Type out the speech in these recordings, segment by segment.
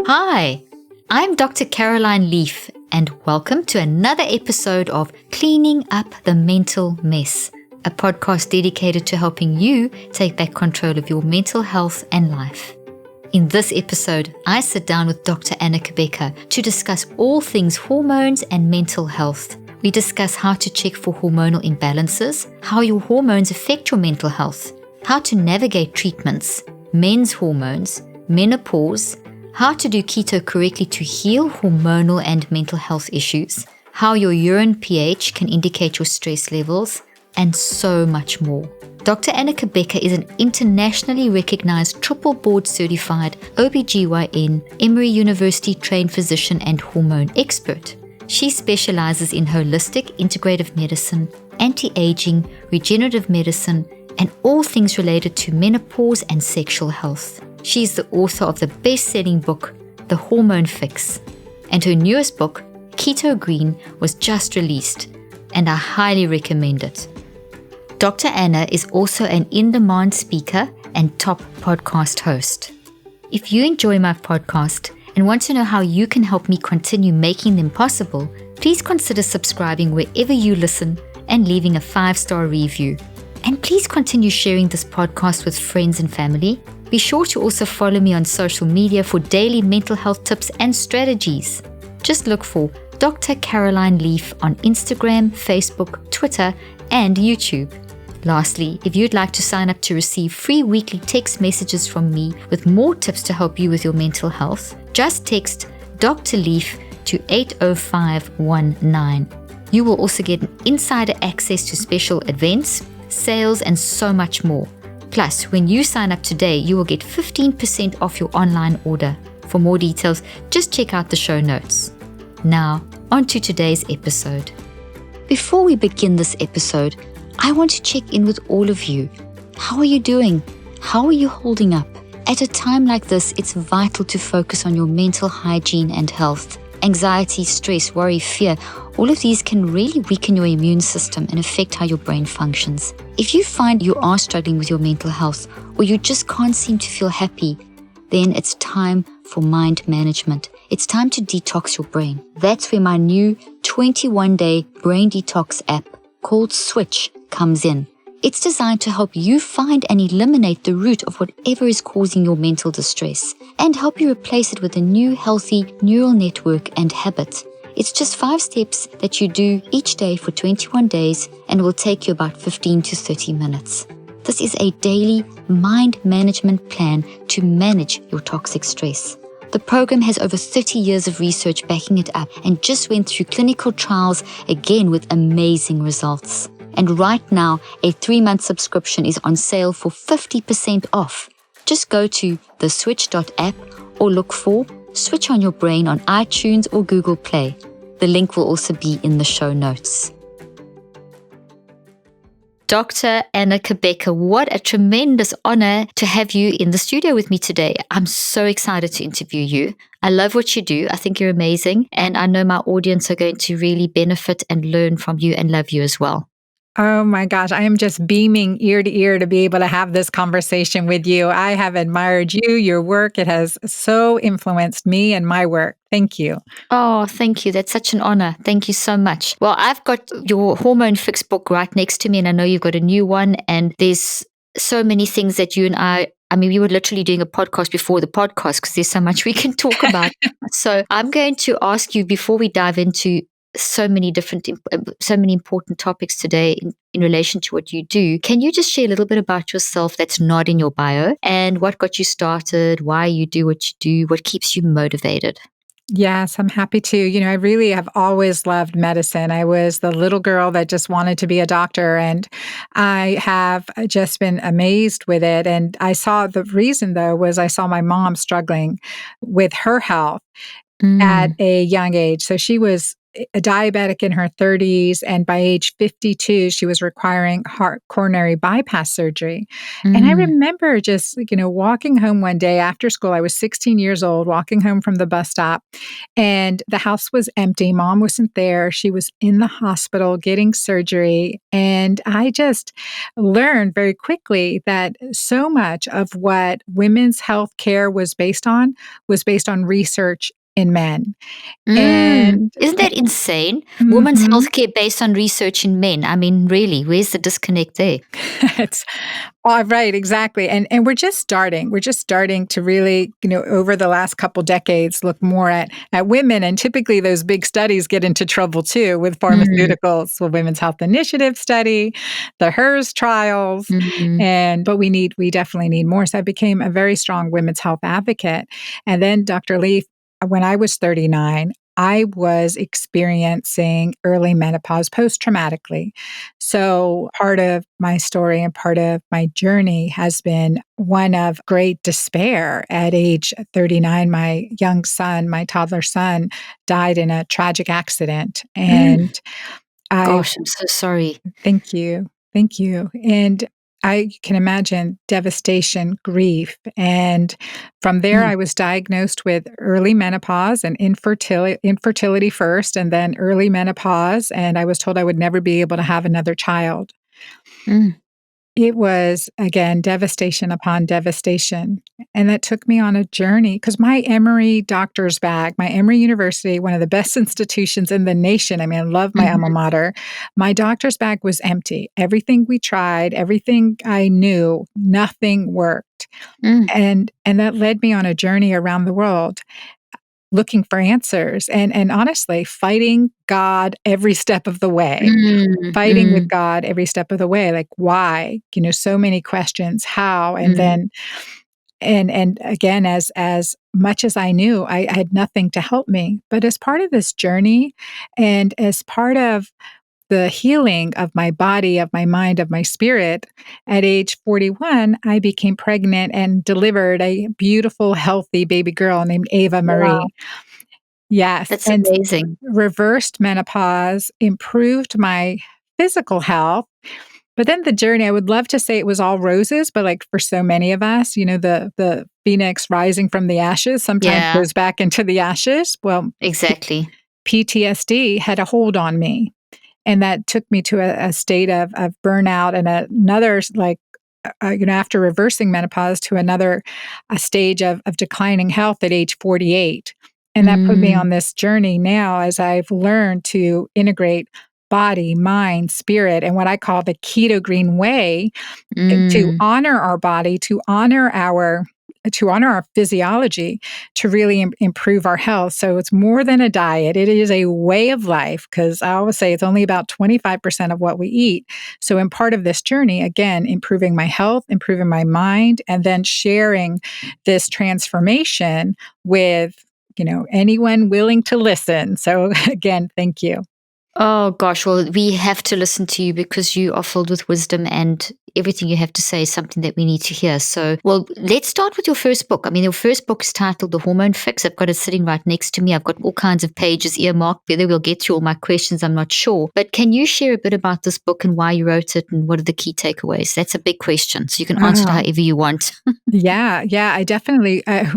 Hi, I'm Dr. Caroline Leaf, and welcome to another episode of Cleaning Up the Mental Mess, a podcast dedicated to helping you take back control of your mental health and life. In this episode, I sit down with Dr. Anna Cabeca to discuss all things hormones and mental health. We discuss how to check for hormonal imbalances, how your hormones affect your mental health, how to navigate treatments, men's hormones, menopause, how to do keto correctly to heal hormonal and mental health issues, how your urine pH can indicate your stress levels, and so much more. Dr. Anna Cabeca is an internationally recognized triple board certified OB-GYN, Emory University trained physician and hormone expert. She specializes in holistic integrative medicine, anti-aging, regenerative medicine, and all things related to menopause and sexual health. She is the author of the best-selling book, The Hormone Fix, and her newest book, Keto Green, was just released, and I highly recommend it. Dr. Anna is also an in-demand speaker and top podcast host. If you enjoy my podcast and want to know how you can help me continue making them possible, please consider subscribing wherever you listen and leaving a 5-star review. And please continue sharing this podcast with friends and family. Be sure to also follow me on social media for daily mental health tips and strategies. Just look for Dr. Caroline Leaf on Instagram, Facebook, Twitter, and YouTube. Lastly, if you'd like to sign up to receive free weekly text messages from me with more tips to help you with your mental health, just text Dr. Leaf to 80519. You will also get insider access to special events, sales, and so much more. Plus, when you sign up today, you will get 15% off your online order. For more details, just check out the show notes. Now, on to today's episode. Before we begin this episode, I want to check in with all of you. How are you doing? How are you holding up? At a time like this, it's vital to focus on your mental hygiene and health. Anxiety, stress, worry, fear, all of these can really weaken your immune system and affect how your brain functions. If you find you are struggling with your mental health or you just can't seem to feel happy, then it's time for mind management. It's time to detox your brain. That's where my new 21-day brain detox app called Switch comes in. It's designed to help you find and eliminate the root of whatever is causing your mental distress and help you replace it with a new healthy neural network and habit. It's just 5 steps that you do each day for 21 days and will take you about 15 to 30 minutes. This is a daily mind management plan to manage your toxic stress. The program has over 30 years of research backing it up and just went through clinical trials again with amazing results. And right now, a 3-month subscription is on sale for 50% off. Just go to theswitch.app or look for Switch on Your Brain on iTunes or Google Play. The link will also be in the show notes. Dr. Anna Cabeca, what a tremendous honor to have you in the studio with me today. I'm so excited to interview you. I love what you do. I think you're amazing. And I know my audience are going to really benefit and learn from you and love you as well. Oh my gosh, I am just beaming ear to ear to be able to have this conversation with you. I have admired you, your work. It has so influenced me and my work. Thank you. Oh, thank you. That's such an honor. Thank you so much. Well, I've got your Hormone Fix book right next to me, and I know you've got a new one, and there's so many things that you and I mean, we were literally doing a podcast before the podcast because there's so much we can talk about. So I'm going to ask you before we dive into so many important topics today in relation to what you do. Can you just share a little bit about yourself that's not in your bio and what got you started, why you do what you do, what keeps you motivated? Yes, I'm happy to. I really have always loved medicine. I was the little girl that just wanted to be a doctor, and I have just been amazed with it. And I saw the reason, though, was I saw my mom struggling with her health at a young age. So she was a diabetic in her 30s, and by age 52, she was requiring heart coronary bypass surgery. And I Mm. remember just, walking home one day after school. I was 16 years old, walking home from the bus stop, and the house was empty. Mom wasn't there. She was in the hospital getting surgery. And I just learned very quickly that so much of what women's health care was based on research in men. Mm. And Isn't that insane? Women's mhm. healthcare based on research in men. I mean, really, where's the disconnect there? It's right, exactly. And we're just starting. We're just starting to really, over the last couple decades, look more at women. And typically those big studies get into trouble too with Mm. pharmaceuticals, the Women's Health Initiative study, the HERS trials. Mm. But we definitely need more. So I became a very strong women's health advocate. And then Dr. Leaf, when I was 39, I was experiencing early menopause post-traumatically. So part of my story and part of my journey has been one of great despair. At age 39, my young son, my toddler son, died in a tragic accident. Mm. And I Gosh, I'm so sorry. thank you. Thank you. And I can imagine devastation, grief. And from there, Mm. I was diagnosed with early menopause and infertility first, and then early menopause. And I was told I would never be able to have another child. Mm. It was, again, devastation upon devastation. And that took me on a journey because my Emory doctor's bag, my Emory University, one of the best institutions in the nation. I mean, I love my alma Mhm. mater. My doctor's bag was empty. Everything we tried, everything I knew, nothing worked. Mm. And that led me on a journey around the world looking for answers and honestly fighting God every step of the way. Mm. Fighting with Mm. God every step of the way, like, why? So many questions, how? And Mm. then and again, as much as I knew, I had nothing to help me. But as part of this journey and as part of the healing of my body, of my mind, of my spirit, at age 41, I became pregnant and delivered a beautiful, healthy baby girl named Ava Wow, Marie. Yes, that's and amazing. reversed menopause, improved my physical health. But then the journey, I would love to say it was all roses, but like for so many of us, the phoenix rising from the ashes sometimes Yeah, goes back into the ashes. Well, exactly. PTSD had a hold on me. And that took me to a state of burnout and another, like, after reversing menopause to another a stage of declining health at age 48. And that put me Mm. on this journey now as I've learned to integrate body, mind, spirit, and what I call the keto green way to Mm. honor our body, to honor our physiology, to really improve our health. So it's more than a diet. It is a way of life because I always say it's only about 25% of what we eat. So in part of this journey, again, improving my health, improving my mind, and then sharing this transformation with, anyone willing to listen. So again, thank you. Oh gosh, well, we have to listen to you because you are filled with wisdom and everything you have to say is something that we need to hear. So, well, let's start with your first book. I mean, your first book is titled The Hormone Fix. I've got it sitting right next to me. I've got all kinds of pages earmarked. Whether we'll get through all my questions, I'm not sure. But can you share a bit about this book and why you wrote it and what are the key takeaways? That's a big question. So you can answer it Oh, however you want. yeah. I definitely I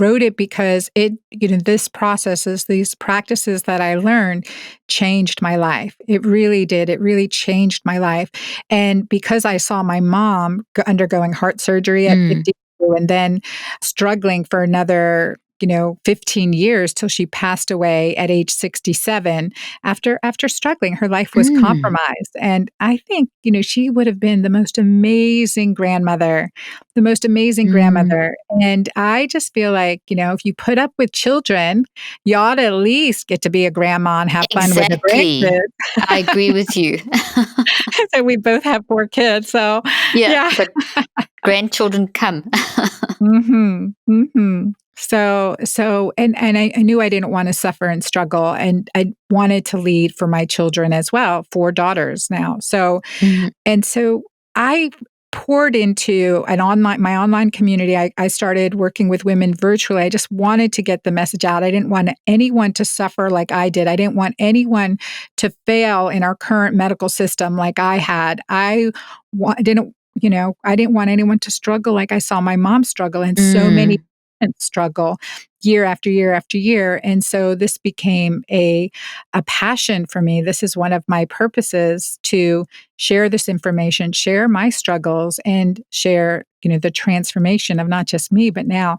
wrote it because this processes, these practices that I learned changed my life. It really did. It really changed my life. And because I saw my mom undergoing heart surgery at Mm. 52 and then struggling for another 15 years till she passed away at age 67. After struggling, her life was Mm. compromised. And I think, she would have been the most amazing Mm. grandmother. And I just feel like, if you put up with children, you ought to at least get to be a grandma and have fun with the Exactly. grandkids. I agree with you. So we both have 4 kids. So Yeah, yeah. but grandchildren come. Mhm, mhm. And I knew I didn't wanna suffer and struggle, and I wanted to lead for my children as well, 4 daughters now. So Mhm. and so I poured into my online community. I started working with women virtually. I just wanted to get the message out. I didn't want anyone to suffer like I did. I didn't want anyone to fail in our current medical system like I had. I didn't want anyone to struggle like I saw my mom struggle, and so many parents struggle year after year after year. And so this became a passion for me. This is one of my purposes, to share this information, share my struggles, and share, the transformation of not just me, but now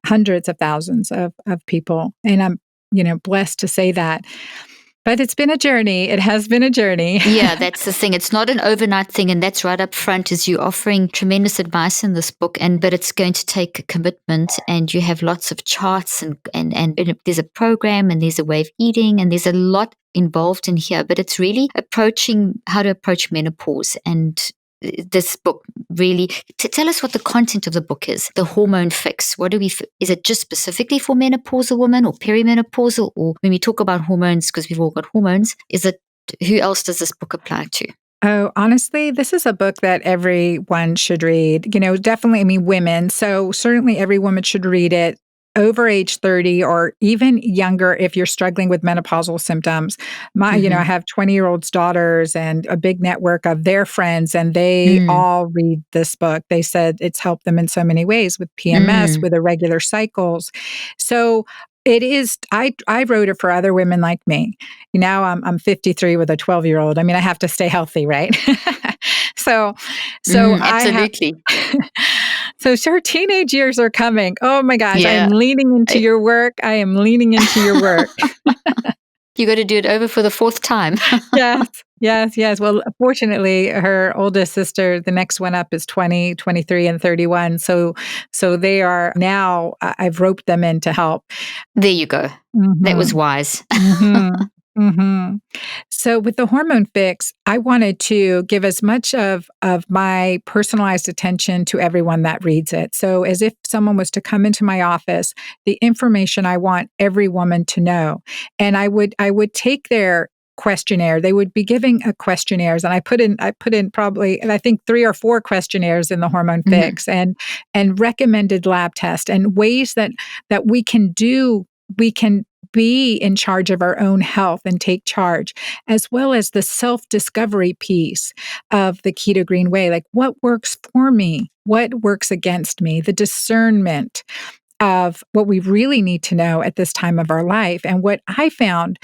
hundreds of thousands of people. And I'm, blessed to say that. But it's been a journey. It has been a journey. Yeah, that's the thing. It's not an overnight thing, and that's right up front. Is you offering tremendous advice in this book, but it's going to take a commitment, and you have lots of charts, and there's a program, and there's a way of eating, and there's a lot involved in here. But it's really approaching how to approach menopause. And this book really, tell us what the content of the book is. The Hormone Fix. Is it just specifically for menopausal women or perimenopausal? Or when we talk about hormones, because we've all got hormones, who else does this book apply to? Oh, honestly, this is a book that everyone should read. Definitely, women. So certainly every woman should read it, over age 30 or even younger if you're struggling with menopausal symptoms. I have 20-year-olds daughters and a big network of their friends, and they all read this book. They said it's helped them in so many ways with PMS, with irregular cycles. So it is, I wrote it for other women like me. Now I'm 53 with a 12-year-old. I have to stay healthy, right? So absolutely. So sure, teenage years are coming. Oh my gosh, Yeah. I am leaning into your work. I am leaning into your work. You got to do it over for the fourth time. Yes. Well, fortunately, her oldest sister, the next one up, is 20, 23, and 31. So they are now, I've roped them in to help. There you go. Mm-hmm. That was wise. So with the Hormone Fix, I wanted to give as much of my personalized attention to everyone that reads it. So as if someone was to come into my office, the information I want every woman to know. And I would take their questionnaire. They would be giving questionnaires, and I put in probably, and I think 3 or 4 questionnaires in the Hormone Fix, and recommended lab tests and ways that we can be in charge of our own health and take charge, as well as the self-discovery piece of the Keto Green Way. Like, what works for me? What works against me? The discernment of what we really need to know at this time of our life. And what I found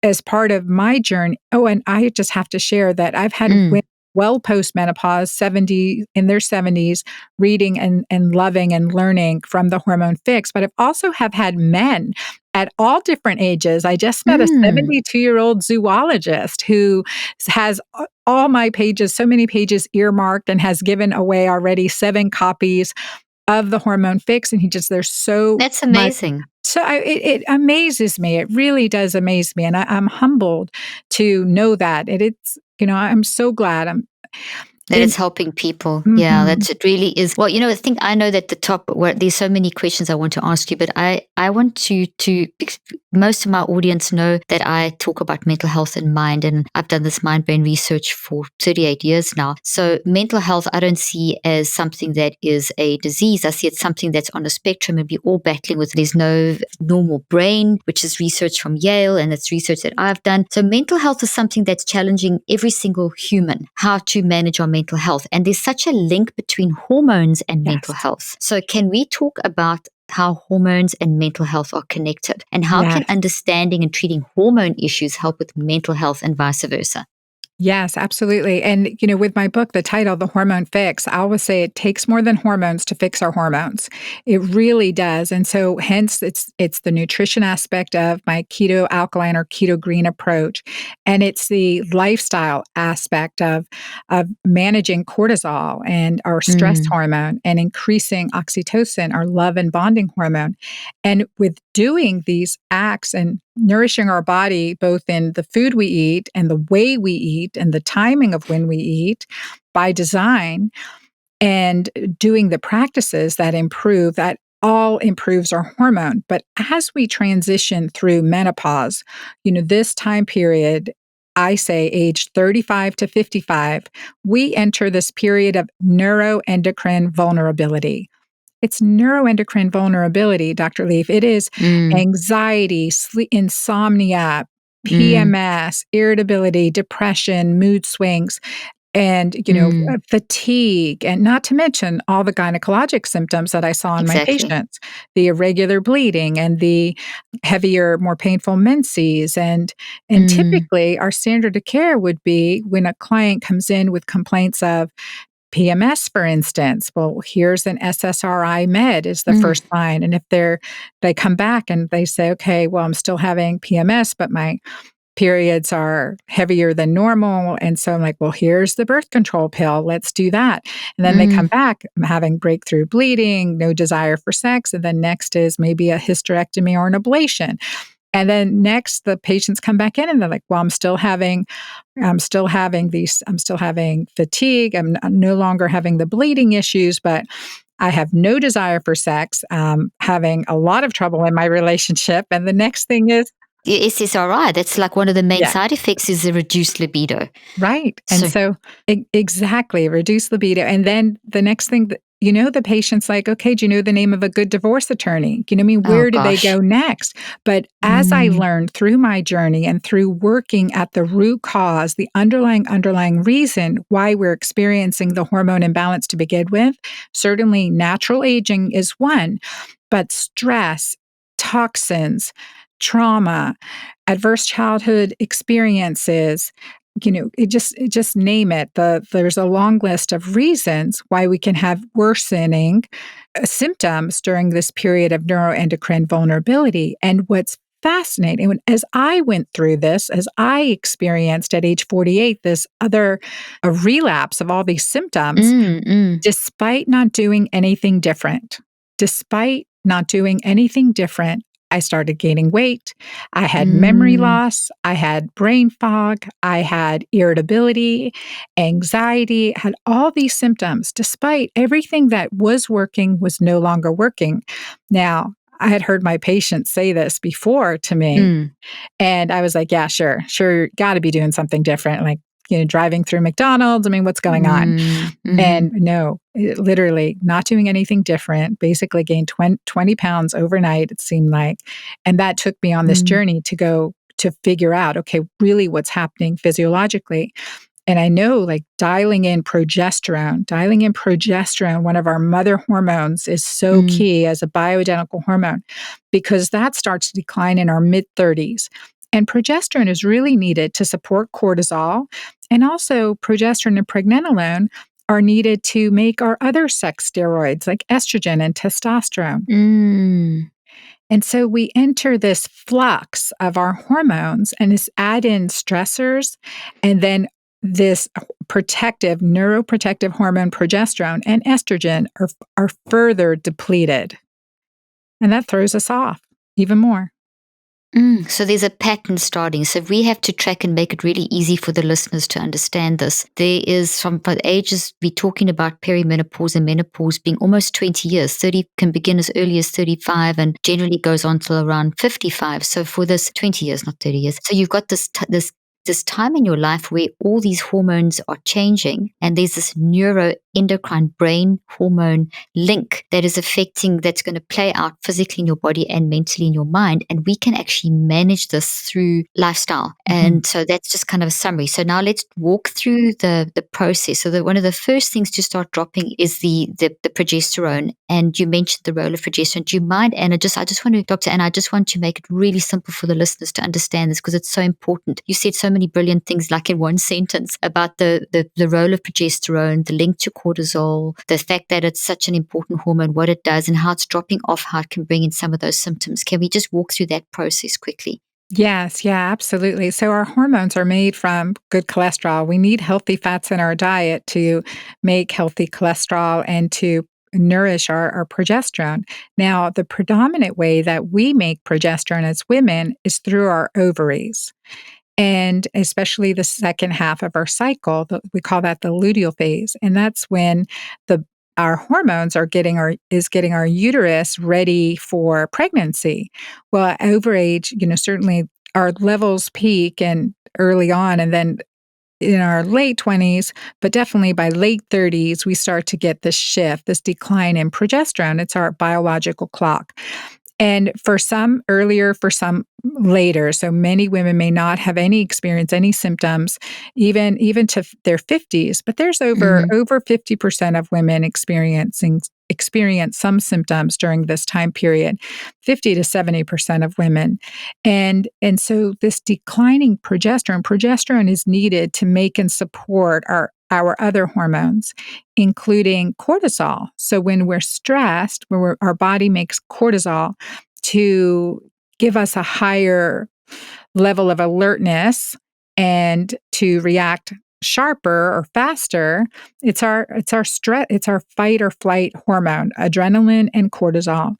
as part of my journey, and I just have to share that I've had women well post-menopause, 70 in their 70s, reading and loving and learning from the Hormone Fix. But I've also have had men at all different ages. I just met a 72-year-old zoologist who has all my pages, so many pages earmarked, and has given away already 7 copies of the Hormone Fix. And there's so That's amazing. Much. So it amazes me. It really does amaze me. And I'm humbled to know that. It's, I'm so glad that it's helping people. Yeah, it really is. Well, I know that the top, where there's so many questions I want to ask you, but I want you to, most of my audience know that I talk about mental health and mind, and I've done this mind-brain research for 38 years now. So mental health, I don't see as something that is a disease. I see it's something that's on a spectrum, and we're all battling with. There's no normal brain, which is research from Yale, and it's research that I've done. So mental health is something that's challenging every single human, how to manage our mental health. And there's such a link between hormones and mental health. So can we talk about how hormones and mental health are connected, and how can understanding and treating hormone issues help with mental health and vice versa? Yes, absolutely. And, with my book, the title, The Hormone Fix, I always say it takes more than hormones to fix our hormones. It really does. And so hence it's the nutrition aspect of my keto alkaline or keto green approach. And it's the lifestyle aspect of managing cortisol and our stress hormone, and increasing oxytocin, our love and bonding hormone. And with doing these acts and nourishing our body, both in the food we eat and the way we eat and the timing of when we eat by design, and doing the practices that all improves our hormone. But as we transition through menopause, this time period, I say age 35 to 55, we enter this period of neuroendocrine vulnerability. It's neuroendocrine vulnerability, Dr. Leaf. It is Mm, anxiety, insomnia, mm, PMS, irritability, depression, mood swings, and mm. fatigue, and not to mention all the gynecologic symptoms that I saw in my Exactly. patients, the irregular bleeding and the heavier, more painful menses. And Mm, typically our standard of care would be when a client comes in with complaints of PMS, for instance. Well, here's an SSRI med is the mm, first sign. And if they come back and they say, okay, well, I'm still having PMS, but my periods are heavier than normal. And so I'm like, well, here's the birth control pill. Let's do that. And then they come mm, back, I'm having breakthrough bleeding, no desire for sex. And then next is maybe a hysterectomy or an ablation. And then next, the patients come back in and they're like, well, I'm still having fatigue. I'm no longer having the bleeding issues, but I have no desire for sex, having a lot of trouble in my relationship. And the next thing is, the SSRI, that's like one of the main yeah, side effects is the reduced libido. right. And So, so exactly, reduce libido. And then the next thing that, the patient's like, okay, do you know the name of a good divorce attorney? I mean, oh where do they gosh. go next? But as I Mm, learned through my journey and through working at the root cause, the underlying reason why we're experiencing the hormone imbalance to begin with, certainly natural aging is one, but stress, toxins, trauma, adverse childhood experiences, it just name it. There's a long list of reasons why we can have worsening symptoms during this period of neuroendocrine vulnerability. And what's fascinating, as I went through this, as I experienced at age 48, this other a relapse of all these symptoms, mm, mm, despite not doing anything different, despite not doing anything different, I started gaining weight. I had memory mm, loss. I had brain fog. I had irritability, anxiety, had all these symptoms, despite everything that was working was no longer working. Now, I had heard my patients say this before to me, mm, and I was like, yeah, sure, got to be doing something different. Like, driving through McDonald's. I mean, what's going on? mm, mhm, And no, literally not doing anything different, basically gained 20 pounds overnight, it seemed like. And that took me on this mm, journey to go to figure out, okay, really what's happening physiologically. And I know like dialing in progesterone, one of our mother hormones, is so mm, key as a bioidentical hormone because that starts to decline in our mid 30s. And progesterone is really needed to support cortisol. And also, progesterone and pregnenolone are needed to make our other sex steroids like estrogen and testosterone. mm, And so we enter this flux of our hormones and this add in stressors and then this neuroprotective hormone progesterone and estrogen are further depleted. And that throws us off even more. mm. So there's a pattern starting. So we have to track and make it really easy for the listeners to understand this. There is from the ages we're talking about perimenopause and menopause being almost 20 years. 30 can begin as early as 35 and generally goes on till around 55. So for this 20 years, not 30 years. So you've got this time in your life where all these hormones are changing and there's this neuroendocrine brain hormone link that is affecting, that's going to play out physically in your body and mentally in your mind. And we can actually manage this through lifestyle. Mhm. And so that's just kind of a summary. So now let's walk through the process. So one of the first things to start dropping is the progesterone. And you mentioned the role of progesterone. Do you mind, Anna? Dr. Anna, I just want to make it really simple for the listeners to understand this because it's so important. You said so many brilliant things, like in one sentence, about the role of progesterone, the link to cortisol, the fact that it's such an important hormone, what it does, and how it's dropping off, how it can bring in some of those symptoms. Can we just walk through that process quickly? Yes, yeah, absolutely. So our hormones are made from good cholesterol. We need healthy fats in our diet to make healthy cholesterol and to nourish our progesterone. Now, the predominant way that we make progesterone as women is through our ovaries. And especially the second half of our cycle, we call that the luteal phase. And that's when the our hormones are getting our uterus ready for pregnancy. Well, at overage, certainly our levels peak and early on. And then in our late 20s, but definitely by late 30s, we start to get this shift, this decline in progesterone. It's our biological clock. And for some earlier, for some later. So many women may not have any symptoms, even to their 50s. But there's over 50% of women experience some symptoms during this time period, 50 to 70% of women. And so this declining progesterone is needed to make and support our other hormones, including cortisol. So when we're stressed, our body makes cortisol to give us a higher level of alertness and to react sharper or faster. It's our stress, it's our fight or flight hormone, adrenaline and cortisol.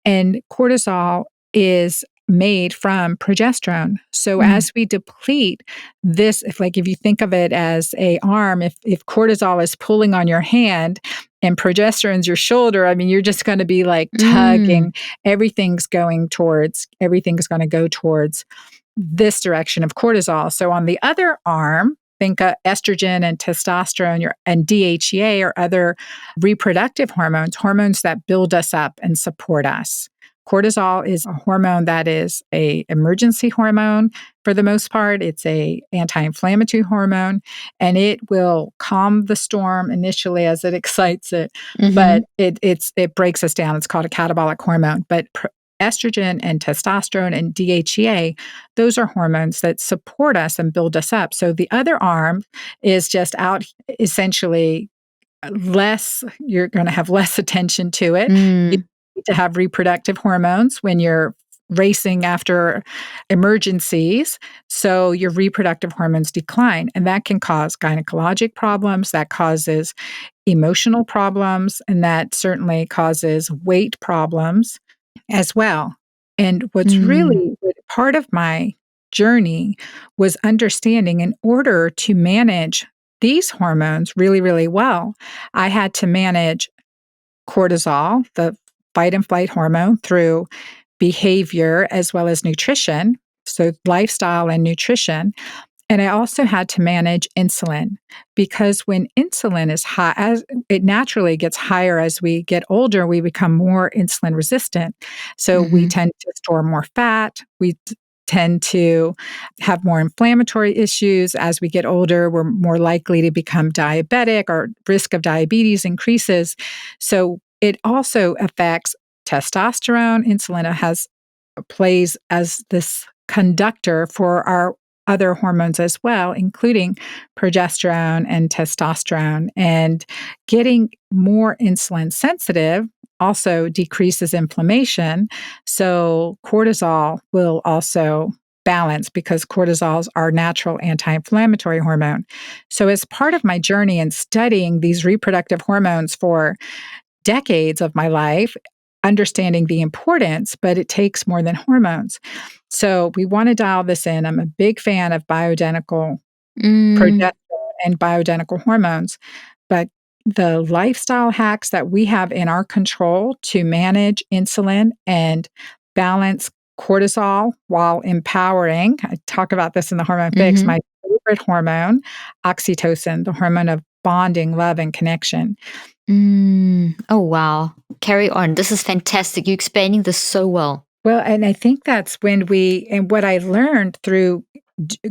And cortisol is made from progesterone. So as we deplete this, if you think of it as a arm, if cortisol is pulling on your hand and progesterone's your shoulder, I mean, you're just going to be like tugging. Everything's going to go towards this direction of cortisol. So on the other arm, think estrogen and testosterone and DHEA or other reproductive hormones that build us up and support us. Cortisol is a hormone that is an emergency hormone for the most part. It's an anti-inflammatory hormone, and it will calm the storm initially as it excites it, but it breaks us down. It's called a catabolic hormone. But estrogen and testosterone and DHEA, those are hormones that support us and build us up. So the other arm is just out essentially less, you're going to have less attention to it. You need to have reproductive hormones when you're racing after emergencies. So your reproductive hormones decline, and that can cause gynecologic problems, that causes emotional problems, and that certainly causes weight problems as well. And what's really part of my journey was understanding in order to manage these hormones really, really well, I had to manage cortisol, the fight and flight hormone, through behavior as well as nutrition, so lifestyle and nutrition. And I also had to manage insulin, because when insulin is high, as it naturally gets higher as we get older, we become more insulin resistant. So we tend to store more fat. We tend to have more inflammatory issues. As we get older, we're more likely to become diabetic, or risk of diabetes increases. So it also affects testosterone. Insulin plays as this conductor for our other hormones as well, including progesterone and testosterone. And getting more insulin sensitive also decreases inflammation. So cortisol will also balance, because cortisol is our natural anti-inflammatory hormone. So as part of my journey in studying these reproductive hormones for decades of my life, understanding the importance, but it takes more than hormones. So we want to dial this in. I'm a big fan of bioidentical progesterone and bioidentical hormones, but the lifestyle hacks that we have in our control to manage insulin and balance cortisol while empowering, I talk about this in the Hormone Fix, my favorite hormone, oxytocin, the hormone of bonding, love, and connection. Oh, wow. Carry on. This is fantastic. You're explaining this so well. Well, and I think that's and what I learned through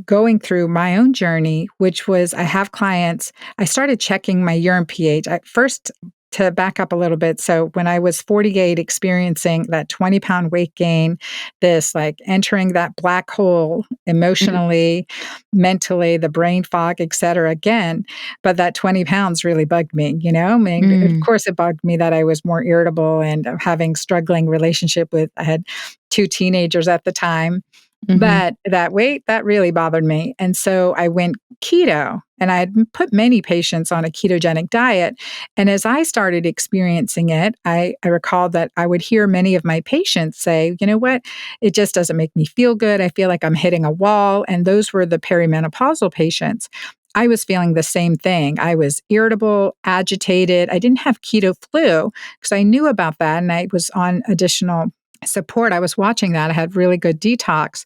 going through my own journey, which was I have clients, I started checking my urine pH. First, to back up a little bit. So when I was 48, experiencing that 20-pound weight gain, this like entering that black hole emotionally, mentally, the brain fog, et cetera, again, but that 20 pounds really bugged me, I mean, of course it bugged me that I was more irritable and having struggling relationship I had 2 teenagers at the time. But that weight, that really bothered me. And so I went keto, and I had put many patients on a ketogenic diet. And as I started experiencing it, I recalled that I would hear many of my patients say, you know what, it just doesn't make me feel good. I feel like I'm hitting a wall. And those were the perimenopausal patients. I was feeling the same thing. I was irritable, agitated. I didn't have keto flu because I knew about that, and I was on additional support. I was watching that. I had really good detox,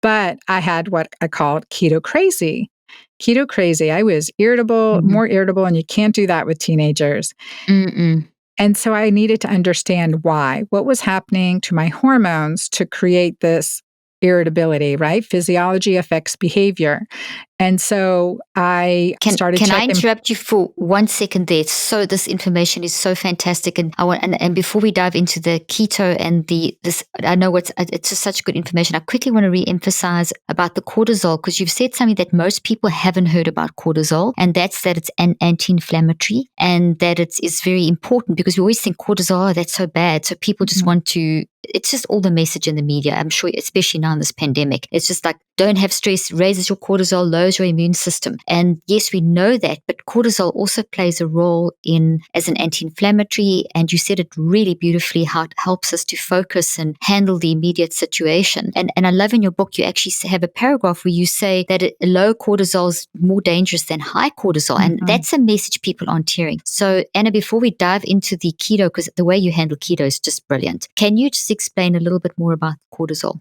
but I had what I called keto crazy. Keto crazy. I was irritable, Mhm. more irritable, and you can't do that with teenagers. Mm-mm. And so I needed to understand why. What was happening to my hormones to create this irritability, right? Physiology affects behavior. And so I started Can I checking. interrupt you for 1 second there? So this information is so fantastic, and I want and before we dive into the keto and this, I know it's just such good information. I quickly want to re-emphasize about the cortisol, because you've said something that most people haven't heard about cortisol, and that's that it's an anti-inflammatory, and that it is very important, because we always think cortisol, oh, that's so bad. So people just want to. It's just all the message in the media. I'm sure, especially now in this pandemic, it's just like, don't have stress, raises your cortisol, lowers your immune system. And yes, we know that, but cortisol also plays a role as an anti-inflammatory. And you said it really beautifully, how it helps us to focus and handle the immediate situation. And I love in your book, you actually have a paragraph where you say that low cortisol is more dangerous than high cortisol. And that's a message people aren't hearing. So Anna, before we dive into the keto, because the way you handle keto is just brilliant, can you just explain a little bit more about cortisol?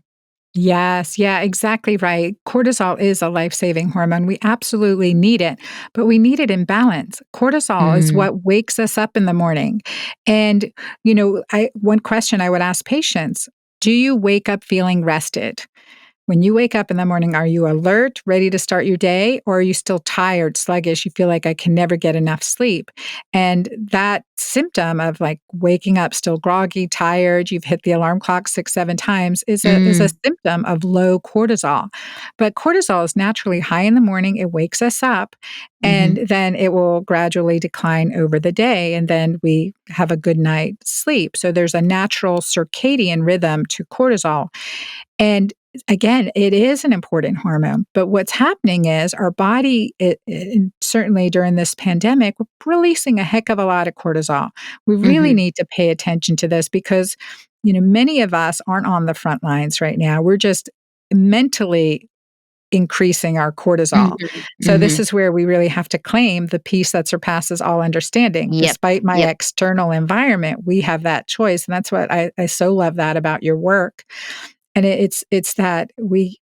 Yes, yeah, exactly right. Cortisol is a life-saving hormone. We absolutely need it, but we need it in balance. Cortisol is Mm. what wakes us up in the morning. And, one question I would ask patients, do you wake up feeling rested? When you wake up in the morning, are you alert, ready to start your day, or are you still tired, sluggish? You feel like I can never get enough sleep. And that symptom of like waking up still groggy, tired, you've hit the alarm clock 6, 7 times is a Mm. symptom of low cortisol. But cortisol is naturally high in the morning. It wakes us up, and Mm-hmm. then it will gradually decline over the day. And then we have a good night's sleep. So there's a natural circadian rhythm to cortisol. And again, it is an important hormone, but what's happening is our body, certainly during this pandemic, we're releasing a heck of a lot of cortisol. We really Mm-hmm. need to pay attention to this because, many of us aren't on the front lines right now. We're just mentally increasing our cortisol. Mm-hmm. So this Mm-hmm. is where we really have to claim the peace that surpasses all understanding. Yep. Despite my Yep. external environment, we have that choice. And that's what I so love that about your work. And it's that we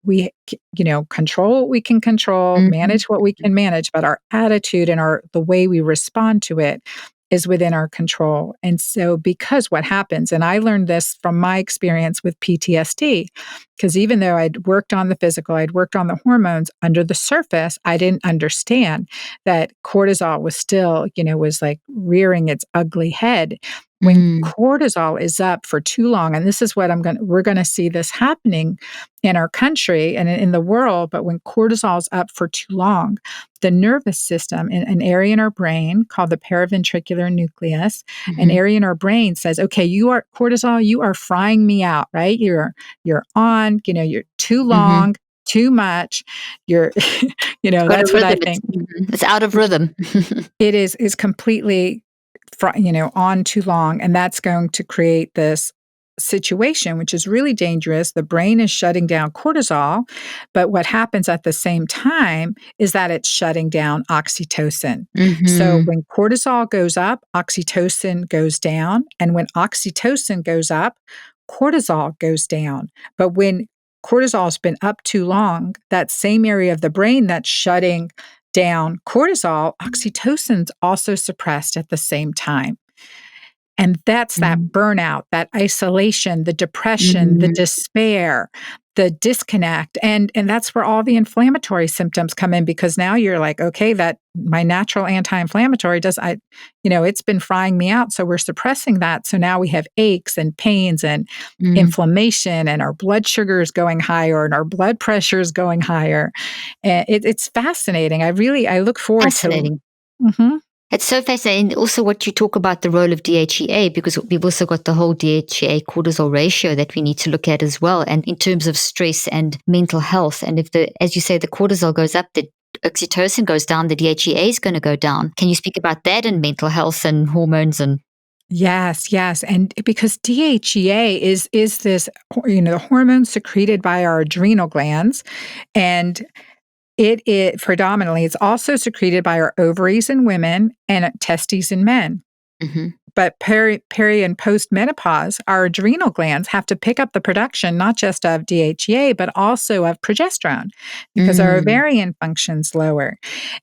control what we can control, Mm-hmm. manage what we can manage, but our attitude and the way we respond to it is within our control. And so because what happens, and I learned this from my experience with PTSD, because even though I'd worked on the physical, I'd worked on the hormones, under the surface, I didn't understand that cortisol was still, was like rearing its ugly head. When Mm. cortisol is up for too long, and this is what we're going to see this happening in our country and in the world, but when cortisol is up for too long, the nervous system, in an area in our brain called the paraventricular nucleus, an Mm-hmm. area in our brain says, okay, you are cortisol, you are frying me out, right? You're on, you're too Mm-hmm. long, too much. You're, Got a that's what I rhythm. think. It's out of rhythm. It is completely on too long. And that's going to create this situation, which is really dangerous. The brain is shutting down cortisol, but what happens at the same time is that it's shutting down oxytocin. So Mm-hmm. when cortisol goes up, oxytocin goes down. And when oxytocin goes up, cortisol goes down. But when cortisol's been up too long, that same area of the brain that's shutting down cortisol, oxytocin's also suppressed at the same time. And that's that burnout, that isolation, the depression, the Mm-hmm. despair, the disconnect. And that's where all the inflammatory symptoms come in, because now you're like, okay, that my natural anti-inflammatory it's been frying me out. So we're suppressing that. So now we have aches and pains and Mm. inflammation, and our blood sugar is going higher and our blood pressure is going higher. And it's fascinating. I look forward to. Fascinating. Mhm. It's so fascinating. Also, what you talk about the role of DHEA, because we've also got the whole DHEA cortisol ratio that we need to look at as well. And in terms of stress and mental health, and if as you say, the cortisol goes up, the oxytocin goes down, the DHEA is going to go down. Can you speak about that and mental health and hormones and? Yes, yes. And because DHEA is this, the hormone secreted by our adrenal glands, and it predominantly, it's also secreted by our ovaries in women and testes in men. Mm-hmm. But peri and post menopause, our adrenal glands have to pick up the production not just of DHEA, but also of progesterone because our Mm. ovarian function's lower.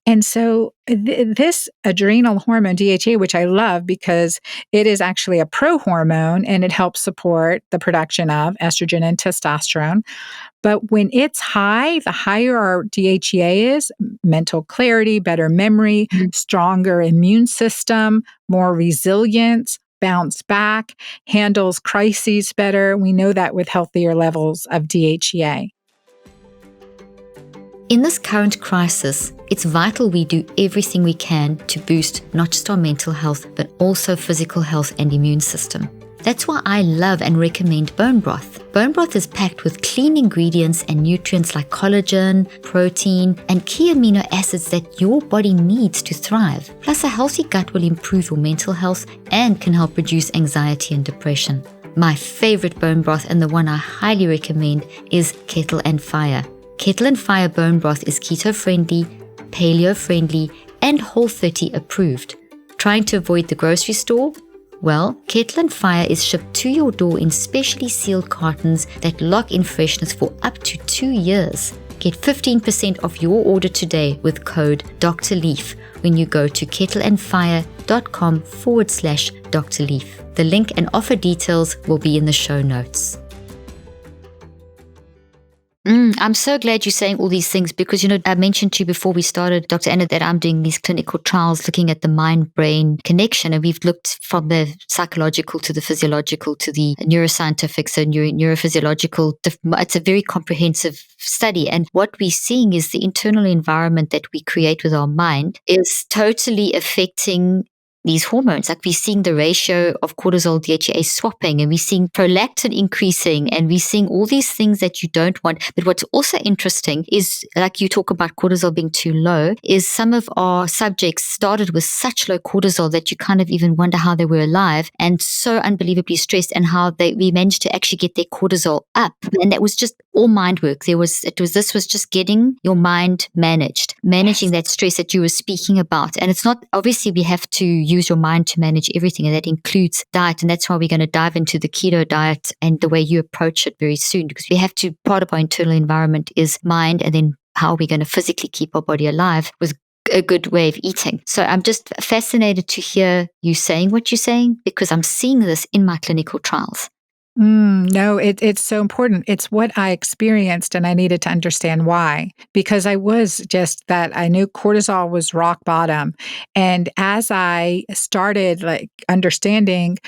And so this adrenal hormone, DHEA, which I love because it is actually a pro-hormone and it helps support the production of estrogen and testosterone. But when it's high, the higher our DHEA is, mental clarity, better memory, Mm. stronger immune system, more resilience, bounce back, handles crises better. We know that with healthier levels of DHEA. In this current crisis, it's vital we do everything we can to boost not just our mental health, but also physical health and immune system. That's why I love and recommend bone broth. Bone broth is packed with clean ingredients and nutrients like collagen, protein, and key amino acids that your body needs to thrive. Plus, a healthy gut will improve your mental health and can help reduce anxiety and depression. My favorite bone broth, and the one I highly recommend, is Kettle and Fire. Kettle and Fire bone broth is keto-friendly, paleo-friendly, and Whole30 approved. Trying to avoid the grocery store? Well, Kettle and Fire is shipped to your door in specially sealed cartons that lock in freshness for up to 2 years. Get 15% off your order today with code Dr. Leaf when you go to kettleandfire.com/Dr. Leaf. The link and offer details will be in the show notes. I'm so glad you're saying all these things because, I mentioned to you before we started, Dr. Anna, that I'm doing these clinical trials looking at the mind-brain connection. And we've looked from the psychological to the physiological to the neuroscientific, so neurophysiological. It's a very comprehensive study. And what we're seeing is the internal environment that we create with our mind is totally affecting these hormones. Like we're seeing the ratio of cortisol DHEA swapping, and we're seeing prolactin increasing, and we're seeing all these things that you don't want. But what's also interesting is, like you talk about cortisol being too low, is some of our subjects started with such low cortisol that you kind of even wonder how they were alive and so unbelievably stressed, and how we managed to actually get their cortisol up. And that was just all mind work. This was just getting your mind managing that stress that you were speaking about. And it's not, obviously we have to use your mind to manage everything, and that includes diet. And that's why we're going to dive into the keto diet and the way you approach it very soon, because we have to, part of our internal environment is mind, and then how are we going to physically keep our body alive with a good way of eating. So I'm just fascinated to hear you saying what you're saying, because I'm seeing this in my clinical trials. No, it's so important. It's what I experienced, and I needed to understand why, because I knew cortisol was rock bottom. And as I started understanding,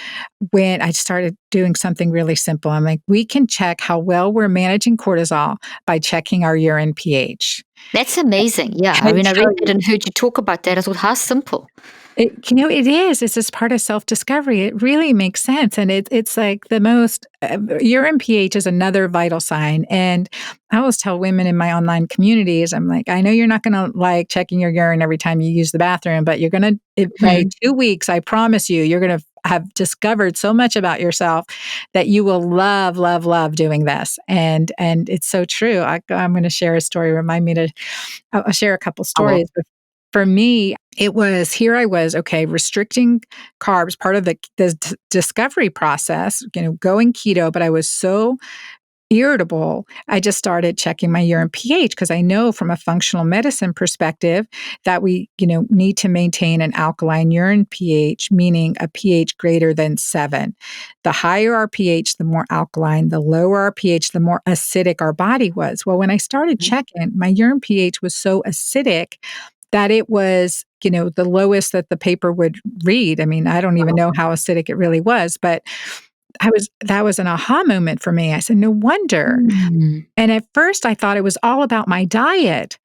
when I started doing something really simple, I'm like, we can check how well we're managing cortisol by checking our urine pH. That's amazing. Yeah. I read that and heard you talk about that. I thought, how simple. It is. It's just part of self-discovery. It really makes sense. And it's like the most, urine pH is another vital sign. And I always tell women in my online communities, I'm like, I know you're not going to like checking your urine every time you use the bathroom, but you're going to, by 2 weeks, I promise you're going to have discovered so much about yourself that you will love, love, love doing this. And it's so true. I'm going to share a story. I'll share a couple stories. But for me, it was, here I was, restricting carbs, part of the discovery process, going keto, but I was so irritable. I just started checking my urine pH because I know from a functional medicine perspective that we, need to maintain an alkaline urine pH, meaning a pH greater than 7. The higher our pH, the more alkaline. The lower our pH, the more acidic our body was. Well, when I started checking, my urine pH was so acidic that it was, the lowest that the paper would read. I mean, I don't even know how acidic it really was, but that was an aha moment for me. I said, no wonder. And at first I thought it was all about my diet.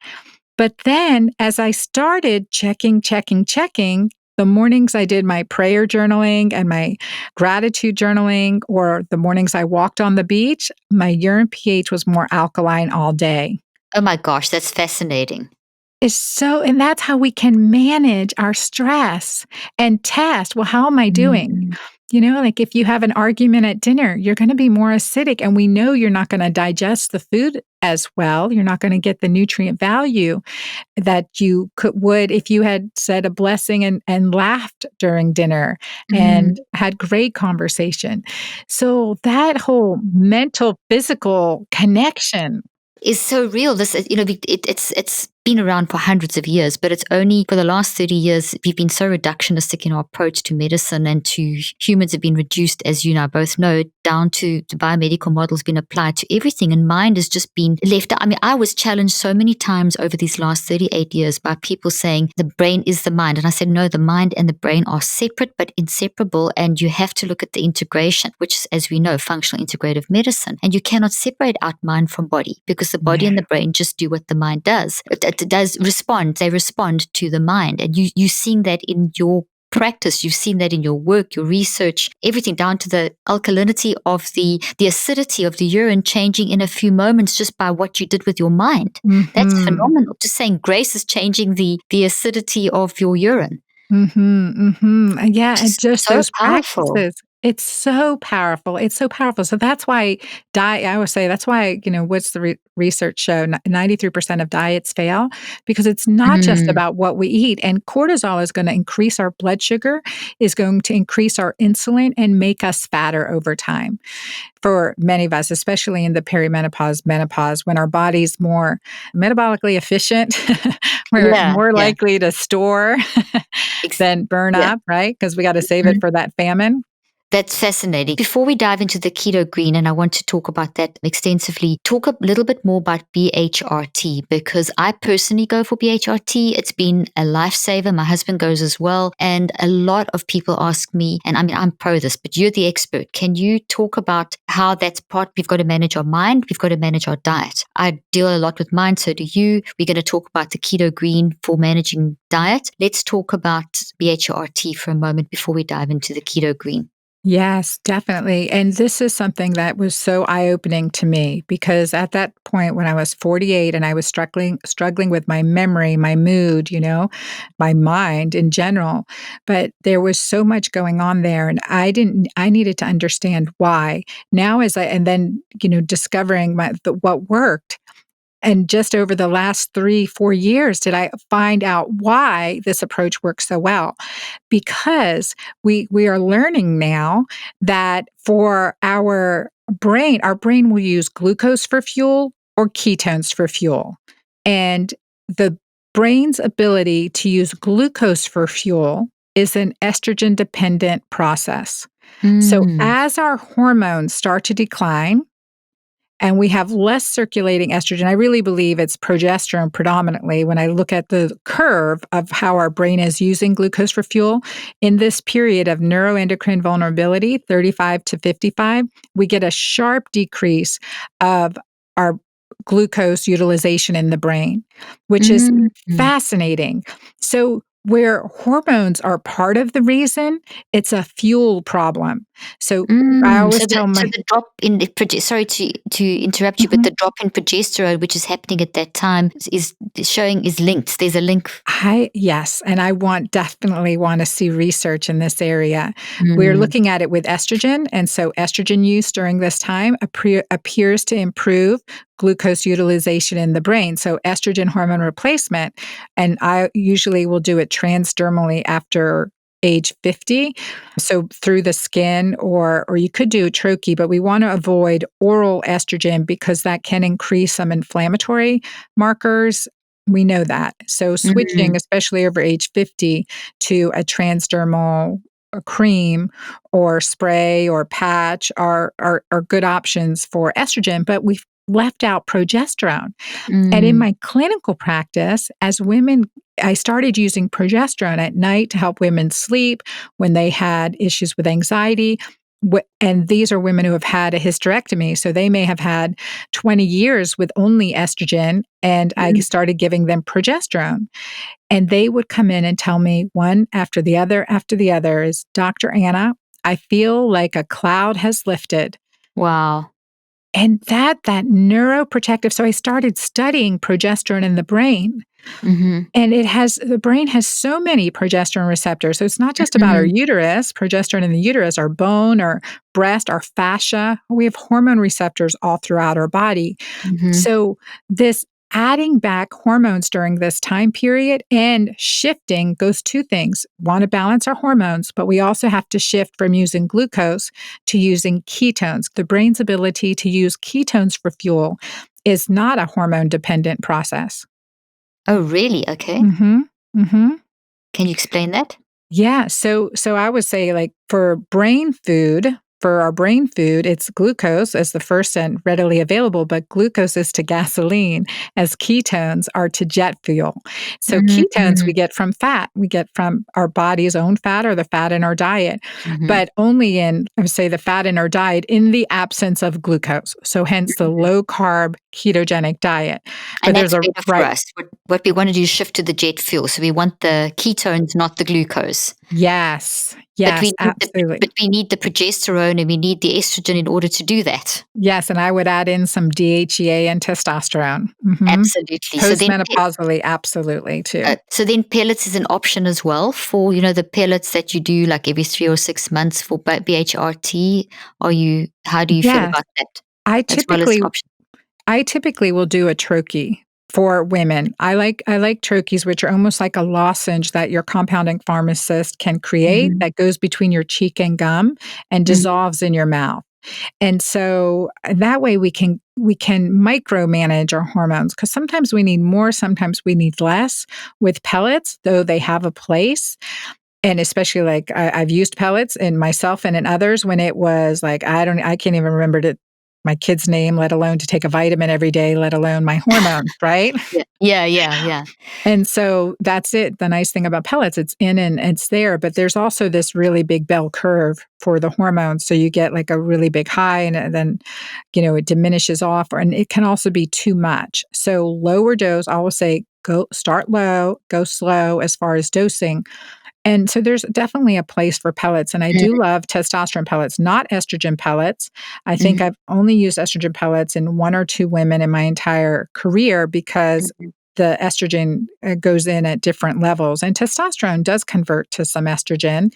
But then as I started checking, the mornings I did my prayer journaling and my gratitude journaling, or the mornings I walked on the beach, my urine pH was more alkaline all day. Oh my gosh, that's fascinating. And that's how we can manage our stress and test, well, how am I doing? Like if you have an argument at dinner, you're going to be more acidic, and we know you're not going to digest the food as well. You're not going to get the nutrient value that you would if you had said a blessing and laughed during dinner Mm. and had great conversation. So that whole mental physical connection. Is so real. This, it's been around for hundreds of years, but it's only for the last 30 years we've been so reductionistic in our approach to medicine, and to humans have been reduced, as you and I both know, down to biomedical models being applied to everything, and mind has just been left out. I mean, I was challenged so many times over these last 38 years by people saying the brain is the mind. And I said, no, the mind and the brain are separate but inseparable, and you have to look at the integration, which is, as we know, functional integrative medicine. And you cannot separate out mind from body, because the body and the brain just do what the mind does. It does respond. They respond to the mind. And you're seeing that in your practice. You've seen that in your work, your research, everything down to the alkalinity of the acidity of the urine changing in a few moments just by what you did with your mind. That's phenomenal. Just saying grace is changing the acidity of your urine. Yeah, and Just just so those powerful. practices. It's so powerful. It's so powerful. So that's why I always say that's why, what's the research show? 93% of diets fail because it's not just Mm. about what we eat. And cortisol is going to increase our blood sugar, is going to increase our insulin and make us fatter over time. For many of us, especially in the perimenopause, menopause, when our body's more metabolically efficient, we're Yeah, more yeah. likely to store than burn Yeah. up, right? Because we got to save it Mhm. for that famine. That's fascinating. Before we dive into the keto green, and I want to talk about that extensively, talk a little bit more about BHRT, because I personally go for BHRT. It's been a lifesaver. My husband goes as well. And a lot of people ask me, and I mean, I'm pro this, but you're the expert. Can you talk about how that's part? We've got to manage our mind. We've got to manage our diet. I deal a lot with mind. So do you. We're going to talk about the keto green for managing diet. Let's talk about BHRT for a moment before we dive into the keto green. Yes, definitely. And this is something that was so eye-opening to me because at that point when I was 48 and I was struggling with my memory, my mood, my mind in general, but there was so much going on there and I needed to understand why. Now and then, discovering what worked. And just over the last 3-4 years did I find out why this approach works so well. Because we are learning now that for our brain will use glucose for fuel or ketones for fuel. And the brain's ability to use glucose for fuel is an estrogen dependent process. So Mm. as our hormones start to decline, and we have less circulating estrogen. I really believe it's progesterone predominantly when I look at the curve of how our brain is using glucose for fuel. In this period of neuroendocrine vulnerability, 35 to 55, we get a sharp decrease of our glucose utilization in the brain, which is Mm. fascinating. So, where hormones are part of the reason, it's a fuel problem. So, I Mm. always So tell my the drop in the sorry to interrupt you, but Mhm. the drop in progesterone, which is happening at that time, is showing is linked. There's a link. Yes, and I definitely want to see research in this area. We're Mm. looking at it with estrogen, and so estrogen use during this time appears to improve glucose utilization in the brain. So estrogen hormone replacement, and I usually will do it transdermally after age 50. So through the skin or you could do a troche, but we want to avoid oral estrogen because that can increase some inflammatory markers. We know that. So switching, Mm. especially over age 50, to a transdermal cream or spray or patch are good options for estrogen, but we've left out progesterone. And in Mm. my clinical practice, as women, I started using progesterone at night to help women sleep when they had issues with anxiety. And these are women who have had a hysterectomy. So they may have had 20 years with only estrogen. And I Mm. started giving them progesterone. And they would come in and tell me one after the other is, Dr. Anna, I feel like a cloud has lifted. Wow. And that neuroprotective, so I started studying progesterone in the brain. And the brain has so many progesterone receptors. So it's not just about our uterus, progesterone in the uterus, our bone, our breast, our fascia. We have hormone receptors all throughout our body. So this adding back hormones during this time period and shifting those two things. Want to balance our hormones, but we also have to shift from using glucose to using ketones. The brain's ability to use ketones for fuel is not a hormone dependent process. Oh, really? Okay. Can you explain that? Yeah. So I would say, like, for our brain food, it's glucose as the first and readily available, but glucose is to gasoline as ketones are to jet fuel. So ketones we get from fat. We get from our body's own fat or the fat in our diet, but only I would say, the fat in our diet in the absence of glucose. So hence the low carb ketogenic diet. But And there's that's a better for us. What we want to do is shift to the jet fuel. So we want the ketones, not the glucose. Yes, But absolutely. we need the progesterone and we need the estrogen in order to do that. Yes, and I would add in some DHEA and testosterone. Absolutely. Postmenopausally, absolutely, too. So then pellets is an option as well for, the pellets that you do like every 3 or 6 months for BHRT. How do you feel Yes. about that? I As well as typically an option. I typically will do a troche for women. I like troches, which are almost like a lozenge that your compounding pharmacist can create that goes between your cheek and gum and dissolves in your mouth. And so that way we can micromanage our hormones, because sometimes we need more, sometimes we need less. With pellets, though they have a place, and especially, like, I've used pellets in myself and in others when it was like, I can't even remember my kid's name, let alone to take a vitamin every day, let alone my hormones, right? Yeah. And so that's it. The nice thing about pellets, it's in and it's there, but there's also this really big bell curve for the hormones. So you get like a really big high and then, it diminishes off, and it can also be too much. So lower dose, I will say, start low, go slow as far as dosing. And so there's definitely a place for pellets. And I do love testosterone pellets, not estrogen pellets. I think I've only used estrogen pellets in 1 or 2 women in my entire career, because the estrogen goes in at different levels. And testosterone does convert to some estrogen.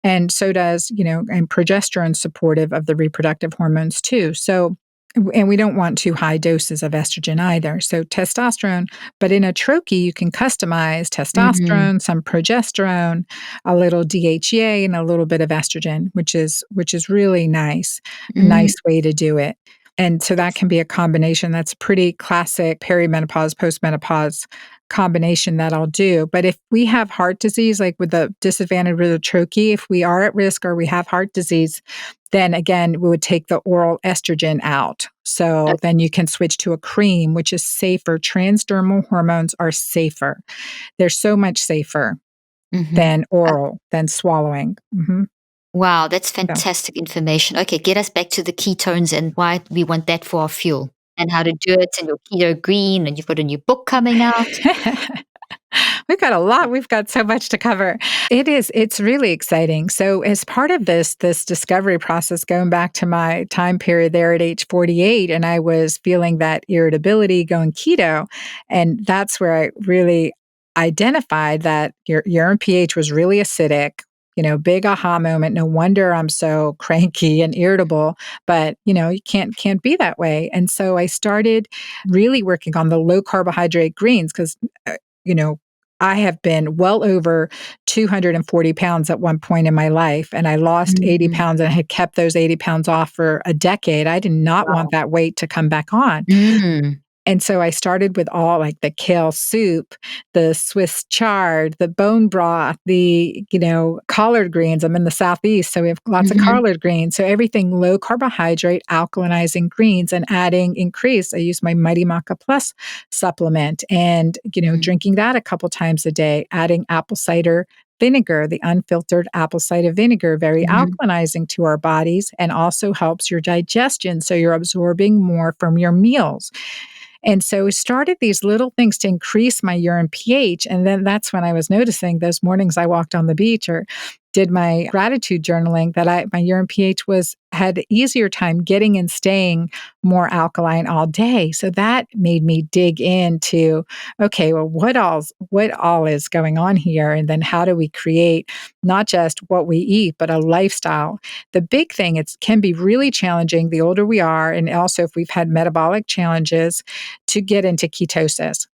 And so does, and progesterone, supportive of the reproductive hormones too. So, and we don't want too high doses of estrogen either. So testosterone, but in a troche, you can customize testosterone, some progesterone, a little DHEA, and a little bit of estrogen, which is really nice, a nice way to do it. And so that can be a combination that's pretty classic perimenopause, postmenopause combination that I'll do. But if we have heart disease, like with the disadvantage with the troche, if we are at risk or we have heart disease, then again, we would take the oral estrogen out. So then you can switch to a cream, which is safer. Transdermal hormones are safer. They're so much safer than oral, than swallowing. Wow, that's fantastic information. Okay, get us back to the ketones and why we want that for our fuel and how to do it, and your keto green, and you've got a new book coming out. We've got a lot. We've got so much to cover. It's really exciting. So as part of this discovery process, going back to my time period there at age 48, and I was feeling that irritability going keto, and that's where I really identified that your urine pH was really acidic. Big aha moment. No wonder I'm so cranky and irritable, but you can't be that way. And so I started really working on the low carbohydrate greens, because I have been well over 240 pounds at one point in my life, and I lost 80 pounds, and I had kept those 80 pounds off for a decade. I did not want that weight to come back on. And so I started with all, like, the kale soup, the Swiss chard, the bone broth, the, collard greens. I'm in the Southeast, so we have lots of collard greens. So everything low carbohydrate, alkalinizing greens, and adding increase. I use my Mighty Maca Plus supplement and, drinking that a couple times a day, adding apple cider vinegar, the unfiltered apple cider vinegar, very alkalinizing to our bodies, and also helps your digestion. So you're absorbing more from your meals. And so we started these little things to increase my urine pH. And then that's when I was noticing those mornings I walked on the beach or did my gratitude journaling that my urine pH had an easier time getting and staying more alkaline all day. So that made me dig into, okay, well, what all is going on here? And then how do we create not just what we eat, but a lifestyle? The big thing, it can be really challenging the older we are, and also if we've had metabolic challenges, to get into ketosis.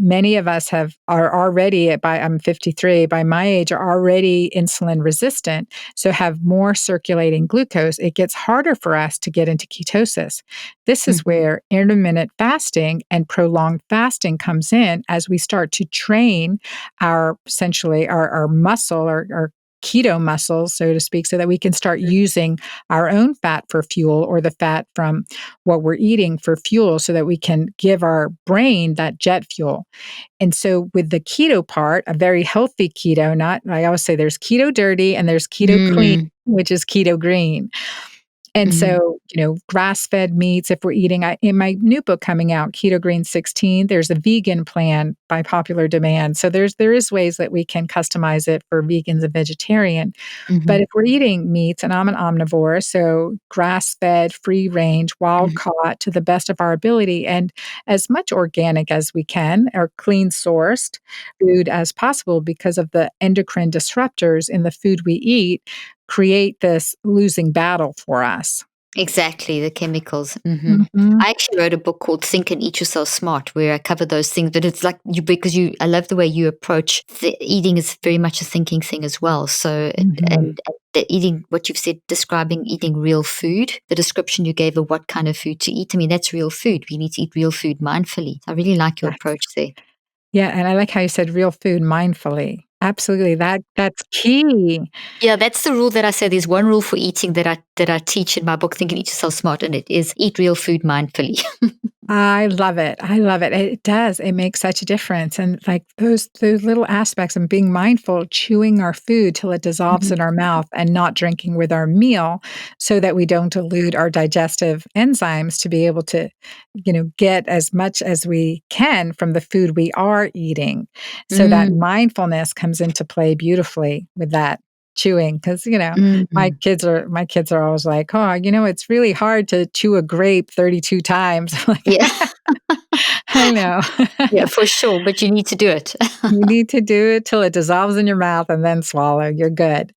Many of us are already I'm 53, by my age, are already insulin resistant, so have more circulating glucose. It gets harder for us to get into ketosis. This is Mhm. where intermittent fasting and prolonged fasting comes in as we start to train essentially our muscle, our keto muscles, so to speak, so that we can start using our own fat for fuel, or the fat from what we're eating for fuel, so that we can give our brain that jet fuel. And so with the keto part, a very healthy keto, not, I always say there's keto dirty and there's keto clean, Mm. which is keto green. And Mhm. so, grass-fed meats, if we're eating, in my new book coming out, Keto Green 16, there's a vegan plan by popular demand. So there is ways that we can customize it for vegans and vegetarian. But Mhm. if we're eating meats, and I'm an omnivore, so grass-fed, free range, wild Mhm. caught to the best of our ability, and as much organic as we can, or clean sourced food as possible, because of the endocrine disruptors in the food we eat create this losing battle for us. Exactly, the chemicals. Mhm. I actually wrote a book called Think and Eat Yourself Smart, where I cover those things. But it's like I love the way you approach eating is very much a thinking thing as well. So, Mhm. and the eating, what you've said, describing eating real food, the description you gave of what kind of food to eat. I mean, that's real food. We need to eat real food mindfully. I really like your Yes. approach there. Yeah, and I like how you said real food mindfully. Absolutely, that's key. Yeah, that's the rule that I say. There's one rule for eating that I teach in my book, Think and Eat Yourself Smart, and it is eat real food mindfully. I love it. I love it. It does. It makes such a difference. And like those little aspects and being mindful, chewing our food till it dissolves Mhm. in our mouth and not drinking with our meal, so that we don't dilute our digestive enzymes to be able to, get as much as we can from the food we are eating. So that Mm, mindfulness comes into play beautifully with that chewing. Because mhm. my kids are always like, "Oh, it's really hard to chew a grape 32 times." I'm like, Yeah. I know. Yeah, for sure, but you need to do it. You need to do it till it dissolves in your mouth and then swallow. You're good.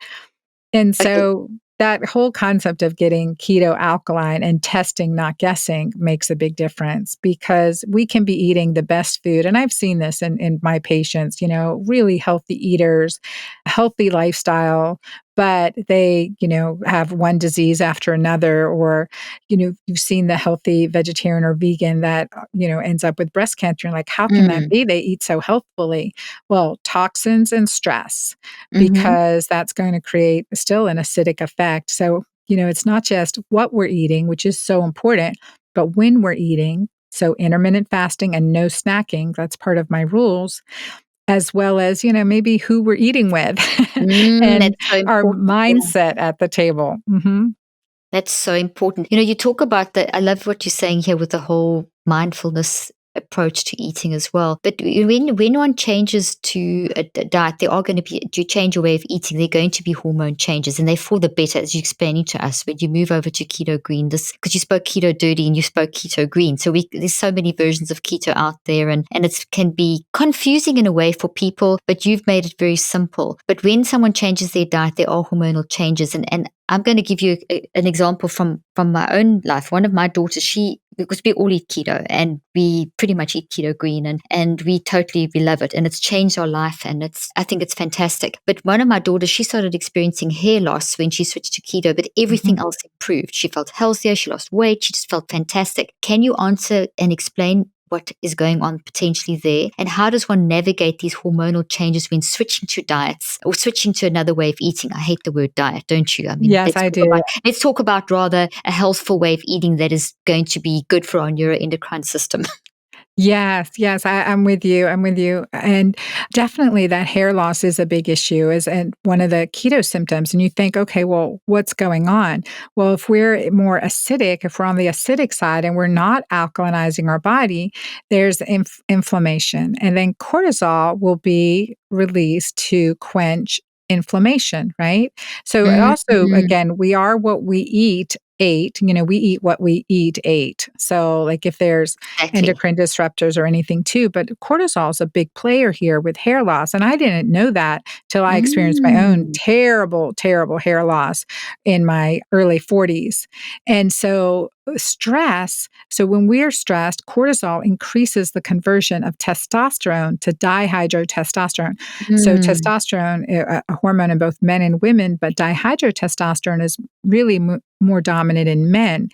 And Okay. so that whole concept of getting keto alkaline and testing, not guessing, makes a big difference, because we can be eating the best food. And I've seen this in my patients, really healthy eaters, healthy lifestyle, but they, have one disease after another, or, you've seen the healthy vegetarian or vegan that, ends up with breast cancer. And like, how can that Mm. be? They eat so healthfully. Well, toxins and stress, Mhm. because that's going to create still an acidic effect. So, it's not just what we're eating, which is so important, but when we're eating. So, intermittent fasting and no snacking, that's part of my rules, as well as, maybe who we're eating with and That's so our important. Yeah. mindset at the table. That's so important. You talk about I love what you're saying here with the whole mindfulness approach to eating as well. But when one changes to a diet, there are going to be, to change your way of eating, there are going to be hormone changes, and they're for the better, as you're explaining to us. When you move over to keto green, because you spoke keto dirty and you spoke keto green. So there's so many versions of keto out there, and it can be confusing in a way for people, but you've made it very simple. But when someone changes their diet, there are hormonal changes. And I'm going to give you an example from my own life. One of my daughters, because we all eat keto and we pretty much eat keto green, and we love it, and it's changed our life, and I think it's fantastic. But one of my daughters, she started experiencing hair loss when she switched to keto, but everything hmm else improved. She felt healthier, she lost weight, she just felt fantastic. Can you answer and explain what is going on potentially there, and how does one navigate these hormonal changes when switching to diets or switching to another way of eating? I hate the word diet, don't you? I mean, Yes, I do. let's talk about rather a healthful way of eating that is going to be good for our neuroendocrine system. Yes, yes, I'm with you. I'm with you. And definitely that hair loss is a big issue, is and one of the keto symptoms. And you think, okay, well, what's going on? Well, if we're more acidic, if we're on the acidic side and we're not alkalinizing our body, there's inflammation. And then cortisol will be released to quench inflammation, right? So it also, Mm. again, we are what we ate, we eat what we eat ate. So like if there's Exactly. endocrine disruptors or anything too, but cortisol is a big player here with hair loss. And I didn't know that till I experienced my own Mm. terrible, terrible hair loss in my early 40s. And so stress, so when we are stressed, cortisol increases the conversion of testosterone to dihydrotestosterone. So Mm. testosterone, a hormone in both men and women, but dihydrotestosterone is really more dominant in men.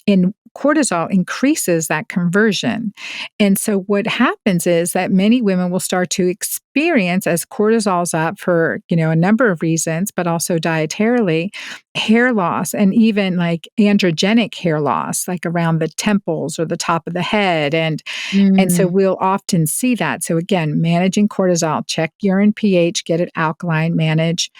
And cortisol increases that conversion. And so what happens is that many women will start to experience, as cortisol's up for, a number of reasons, but also dietarily, hair loss and even like androgenic hair loss, like around the temples or the top of the head. And so Mm. we'll often see that. So again, managing cortisol, check urine pH, get it alkaline, manage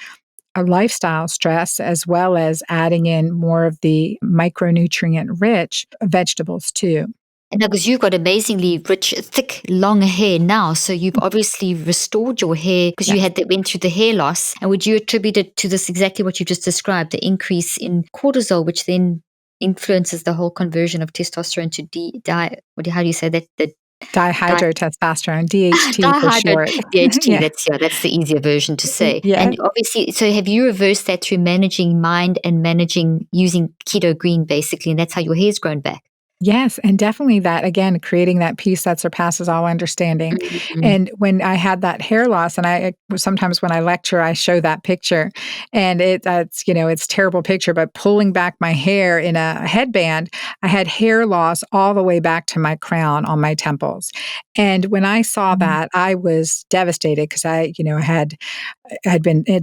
a lifestyle stress, as well as adding in more of the micronutrient rich vegetables too. And now, because you've got amazingly rich, thick, long hair now, so you've obviously restored your hair because you Yes. had that went through the hair loss. And would you attribute it to this exactly what you just described, the increase in cortisol, which then influences the whole conversion of testosterone to how do you say that? The di- Dihydrotestosterone, DHT for dihydro short. DHT. Yeah. That's the easier version to say. Yes. And obviously, so have you reversed that through managing mind and managing using keto green basically, and that's how your hair's grown back. Yes, and definitely that, again, creating that peace that surpasses all understanding. Mm. And when I had that hair loss, and sometimes when I lecture, I show that picture, and it's terrible picture, but pulling back my hair in a headband, I had hair loss all the way back to my crown on my temples. And when I saw Mm. that, I was devastated because had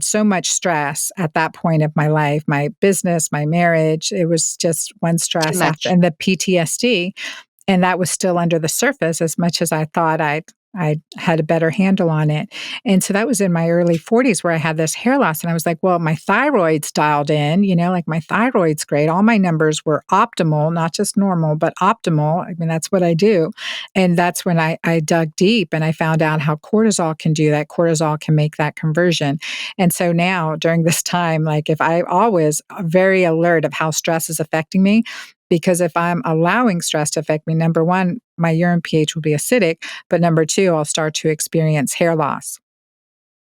so much stress at that point of my life, my business, my marriage. It was just one Too stress after, much. and the PTSD. And that was still under the surface as much as I thought I had a better handle on it. And so that was in my early 40s where I had this hair loss. And I was like, well, my thyroid's dialed in, like my thyroid's great. All my numbers were optimal, not just normal, but optimal. I mean, that's what I do. And that's when I dug deep and I found out how cortisol can do that. Cortisol can make that conversion. And so now during this time, like if I always very alert of how stress is affecting me, because if I'm allowing stress to affect me, number one, my urine pH will be acidic, but number two, I'll start to experience hair loss.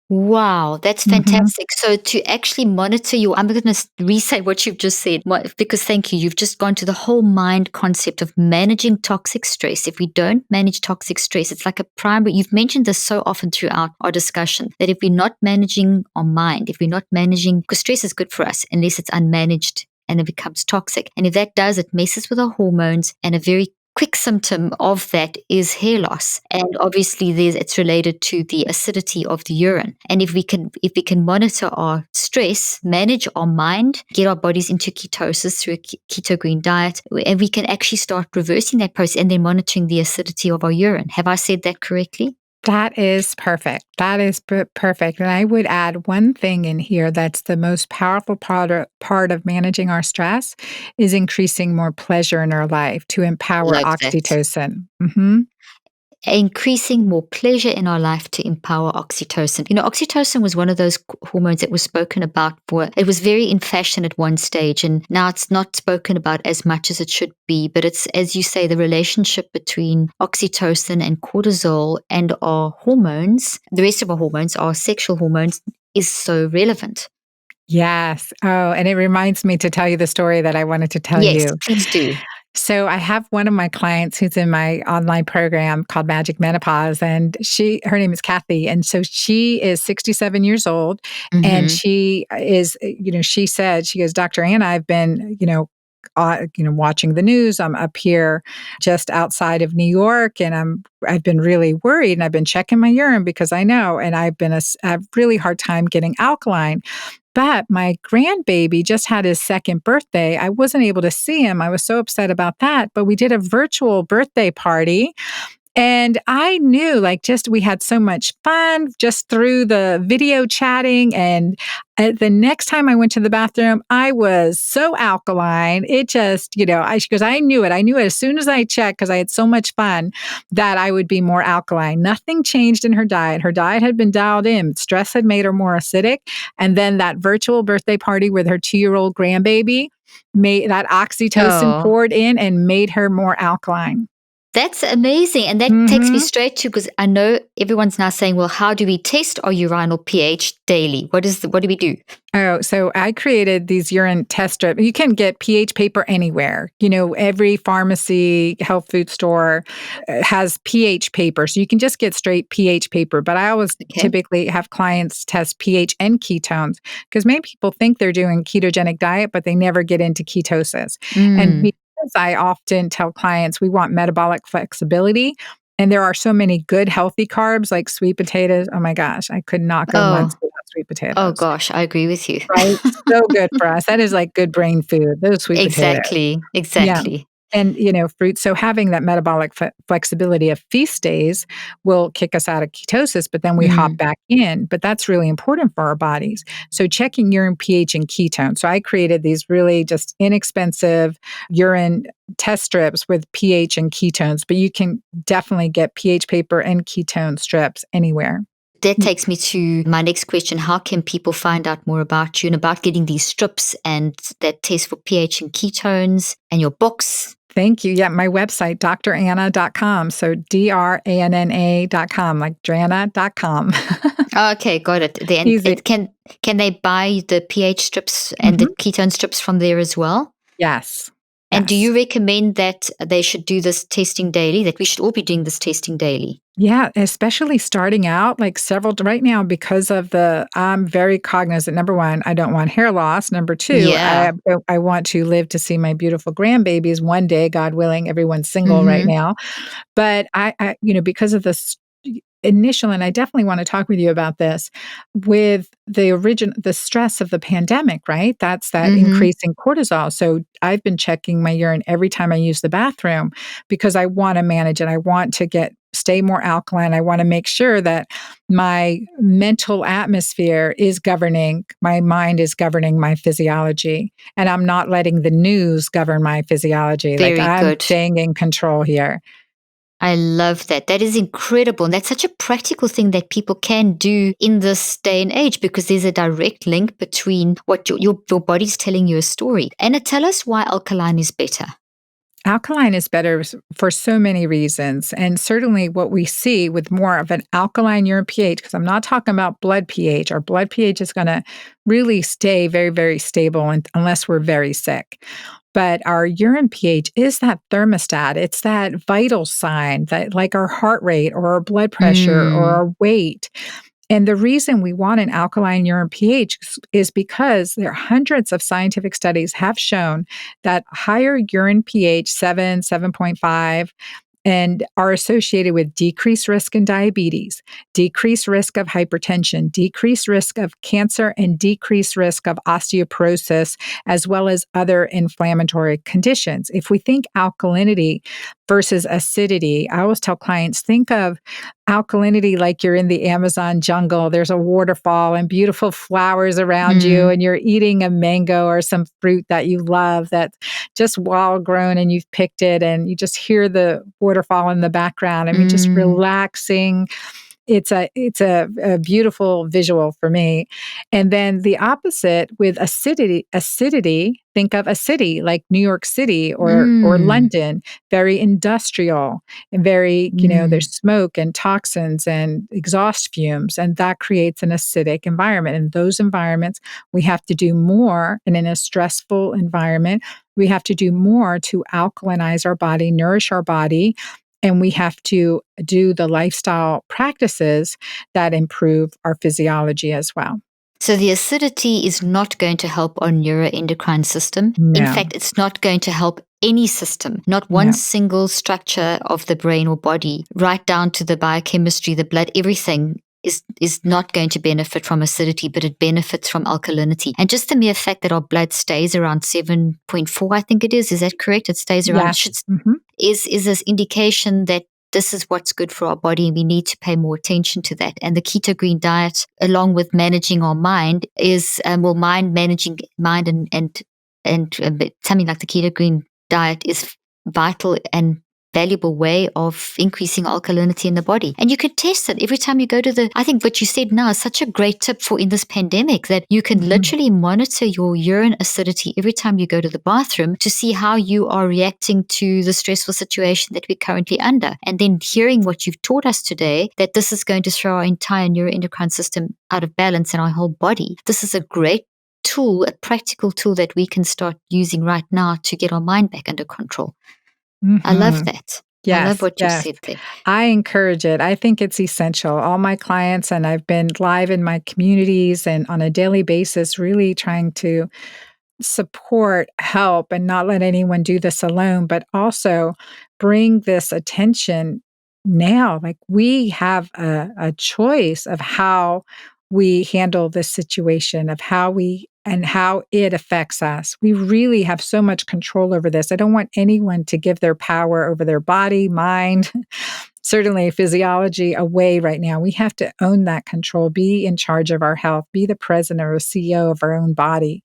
Wow, that's Mhm. fantastic. So to actually monitor I'm going to re-say what you've just said because thank you. You've just gone to the whole mind concept of managing toxic stress. If we don't manage toxic stress, it's like a primary. You've mentioned this so often throughout our discussion that if we're not managing our mind, if we're not managing, because stress is good for us unless it's unmanaged and it becomes toxic. And if that does, it messes with our hormones, and a very quick symptom of that is hair loss. And obviously it's related to the acidity of the urine. And if we can monitor our stress, manage our mind, get our bodies into ketosis through a keto green diet, and we can actually start reversing that process and then monitoring the acidity of our urine. Have I said that correctly? That is perfect. That is perfect. And I would add one thing in here that's the most powerful part of managing our stress is increasing more pleasure in our life to empower Love that. oxytocin. Hmm. Increasing more pleasure in our life to empower oxytocin. Oxytocin was one of those hormones that was spoken about it was very in fashion at one stage, and now it's not spoken about as much as it should be. But it's, as you say, the relationship between oxytocin and cortisol and our hormones, the rest of our hormones, our sexual hormones, is so relevant. Yes. Oh, and it reminds me to tell you the story that I wanted to tell Yes, you. please do. So I have one of my clients who's in my online program called Magic Menopause, and her name is Kathy. And so she is 67 years old, and Mm-hmm. she is, she goes, Dr. Ann, I've been, watching the news. I'm up here just outside of New York, and I've been really worried, and I've been checking my urine because I know, and I've been a really hard time getting alkaline. But my grandbaby just had his second birthday. I wasn't able to see him. I was so upset about that. But we did a virtual birthday party. And I knew we had so much fun just through the video chatting. And the next time I went to the bathroom, I was so alkaline. It just, because I knew it. I knew it as soon as I checked, because I had so much fun, that I would be more alkaline. Nothing changed in her diet. Her diet had been dialed in. Stress had made her more acidic. And then that virtual birthday party with her 2-year-old grandbaby made that oxytocin Oh, poured in and made her more alkaline. that's amazing. And that takes me straight to, because I know everyone's now saying, well, how do we test our urinal pH daily? What do we do? Oh, so I created these urine test strips. You can get pH paper anywhere. Every pharmacy, health food store has pH paper. So you can just get straight pH paper. But I always typically have clients test pH and ketones, because many people think they're doing ketogenic diet, but they never get into ketosis. And because I often tell clients we want metabolic flexibility, and there are so many good, healthy carbs like sweet potatoes. Oh my gosh, I could not go months without sweet potatoes. Oh gosh, I agree with you. Right? So good for us. That is like good brain food, those sweet potatoes. Exactly. Yeah. And, fruit. So having that metabolic flexibility of feast days will kick us out of ketosis, but then we hop back in. But that's really important for our bodies. So checking urine pH and ketones. So I created these really just inexpensive urine test strips with pH and ketones, but you can definitely get pH paper and ketone strips anywhere. That takes me to my next question. How can people find out more about you and about getting these strips and that test for pH and ketones and your books? Thank you. Yeah, my website, dranna.com. So DRANNA.com, like Dranna.com. Okay, got it. Then can they buy the pH strips and the ketone strips from there as well? Yes. And do you recommend that they should do this testing daily, that we should all be doing this testing daily? Yeah, especially starting out, right now, because of I'm very cognizant. Number one, I don't want hair loss. Number two, I want to live to see my beautiful grandbabies one day, God willing. Everyone's single right now. But I because of this initial, and I definitely want to talk with you about this, with the stress of the pandemic, right? That's that increase in cortisol. So I've been checking my urine every time I use the bathroom, because I want to manage it. I want to stay more alkaline. I want to make sure that my mental atmosphere is governing, my mind is governing my physiology, and I'm not letting the news govern my physiology. I'm staying in control here. I love that. That is incredible. And that's such a practical thing that people can do in this day and age, because there's a direct link between what your body's telling you a story. Anna, tell us why alkaline is better. Alkaline is better for so many reasons. And certainly what we see with more of an alkaline urine pH, because I'm not talking about blood pH. Our blood pH is going to really stay very, very stable unless we're very sick. But our urine pH is that thermostat. It's that vital sign, that like our heart rate or our blood pressure or our weight. And the reason we want an alkaline urine pH is because there are hundreds of scientific studies have shown that higher urine pH, 7, 7.5, and are associated with decreased risk in diabetes, decreased risk of hypertension, decreased risk of cancer, and decreased risk of osteoporosis, as well as other inflammatory conditions. If we think alkalinity versus acidity, I always tell clients, think of alkalinity like you're in the Amazon jungle. There's a waterfall and beautiful flowers around you, and you're eating a mango or some fruit that you love that's just wild grown and you've picked it, and you just hear the waterfall in the background. I mean, just relaxing. It's a beautiful visual for me. And then the opposite with acidity, think of a city like New York City or London, very industrial and very, there's smoke and toxins and exhaust fumes, and that creates an acidic environment. In those environments, we have to do more. And in a stressful environment, we have to do more to alkalinize our body, nourish our body. And we have to do the lifestyle practices that improve our physiology as well. So the acidity is not going to help our neuroendocrine system. No. In fact, it's not going to help any system, not one single structure of the brain or body, right down to the biochemistry, the blood, everything is not going to benefit from acidity, but it benefits from alkalinity. And just the mere fact that our blood stays around 7.4, I think it is that correct? It stays around, is this indication that this is what's good for our body, and we need to pay more attention to that. And the ketogene diet, along with managing our mind, is managing mind and something like the ketogene diet is vital and valuable way of increasing alkalinity in the body. And you can test it every time you go to I think what you said now is such a great tip for in this pandemic, that you can literally monitor your urine acidity every time you go to the bathroom to see how you are reacting to the stressful situation that we're currently under. And then hearing what you've taught us today, that this is going to throw our entire neuroendocrine system out of balance and our whole body. This is a great tool, a practical tool that we can start using right now to get our mind back under control. I love that. Yes, I love what you yes. said there. I encourage it. I think it's essential. All my clients, and I've been live in my communities and on a daily basis, really trying to support, help, and not let anyone do this alone, but also bring this attention now. Like, we have a choice of how we handle this situation, of how it affects us. We really have so much control over this. I don't want anyone to give their power over their body, mind, certainly physiology away right now. We have to own that control, be in charge of our health, be the president or CEO of our own body.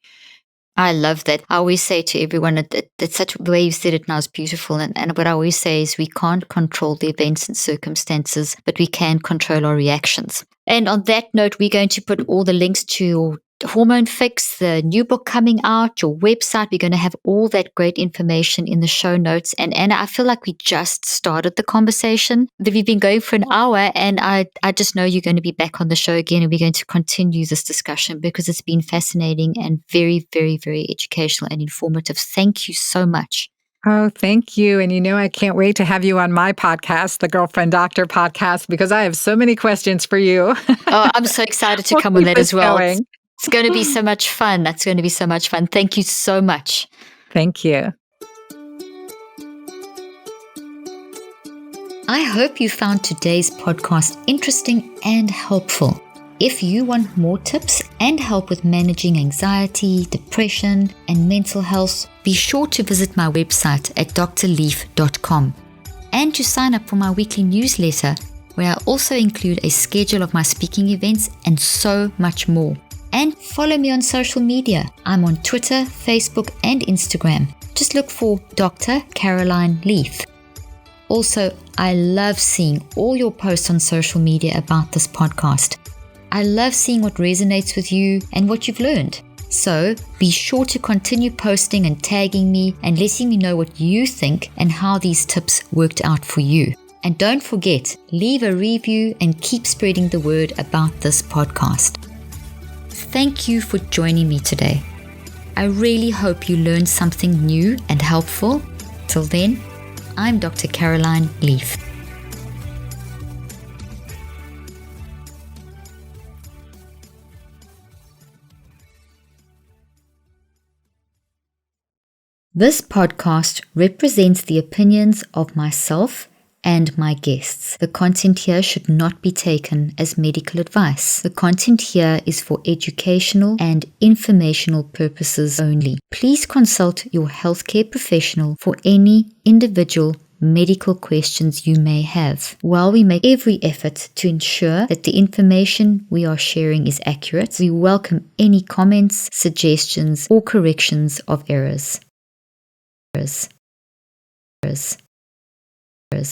I love that. I always say to everyone that such the way you said it now is beautiful. And what I always say is we can't control the events and circumstances, but we can control our reactions. And on that note, we're going to put all the links to your Hormone Fix, the new book coming out, your website. We're going to have all that great information in the show notes. And Anna, I feel like we just started the conversation, that we've been going for an hour, and I just know you're going to be back on the show again, and we're going to continue this discussion because it's been fascinating and very, very, very educational and informative. Thank you so much. Oh, thank you. And I can't wait to have you on my podcast, the Girlfriend Doctor podcast, because I have so many questions for you. Oh, I'm so excited to come on that as well. It's going to be so much fun. That's going to be so much fun. Thank you so much. Thank you. I hope you found today's podcast interesting and helpful. If you want more tips and help with managing anxiety, depression, and mental health, be sure to visit my website at drleaf.com and to sign up for my weekly newsletter, where I also include a schedule of my speaking events and so much more. And follow me on social media. I'm on Twitter, Facebook, and Instagram. Just look for Dr. Caroline Leaf. Also, I love seeing all your posts on social media about this podcast. I love seeing what resonates with you and what you've learned. So be sure to continue posting and tagging me and letting me know what you think and how these tips worked out for you. And don't forget, leave a review and keep spreading the word about this podcast. Thank you for joining me today. I really hope you learned something new and helpful. Till then, I'm Dr. Caroline Leaf. This podcast represents the opinions of myself and my guests. The content here should not be taken as medical advice. The content here is for educational and informational purposes only. Please consult your healthcare professional for any individual medical questions you may have. While we make every effort to ensure that the information we are sharing is accurate, we welcome any comments, suggestions, or corrections of errors.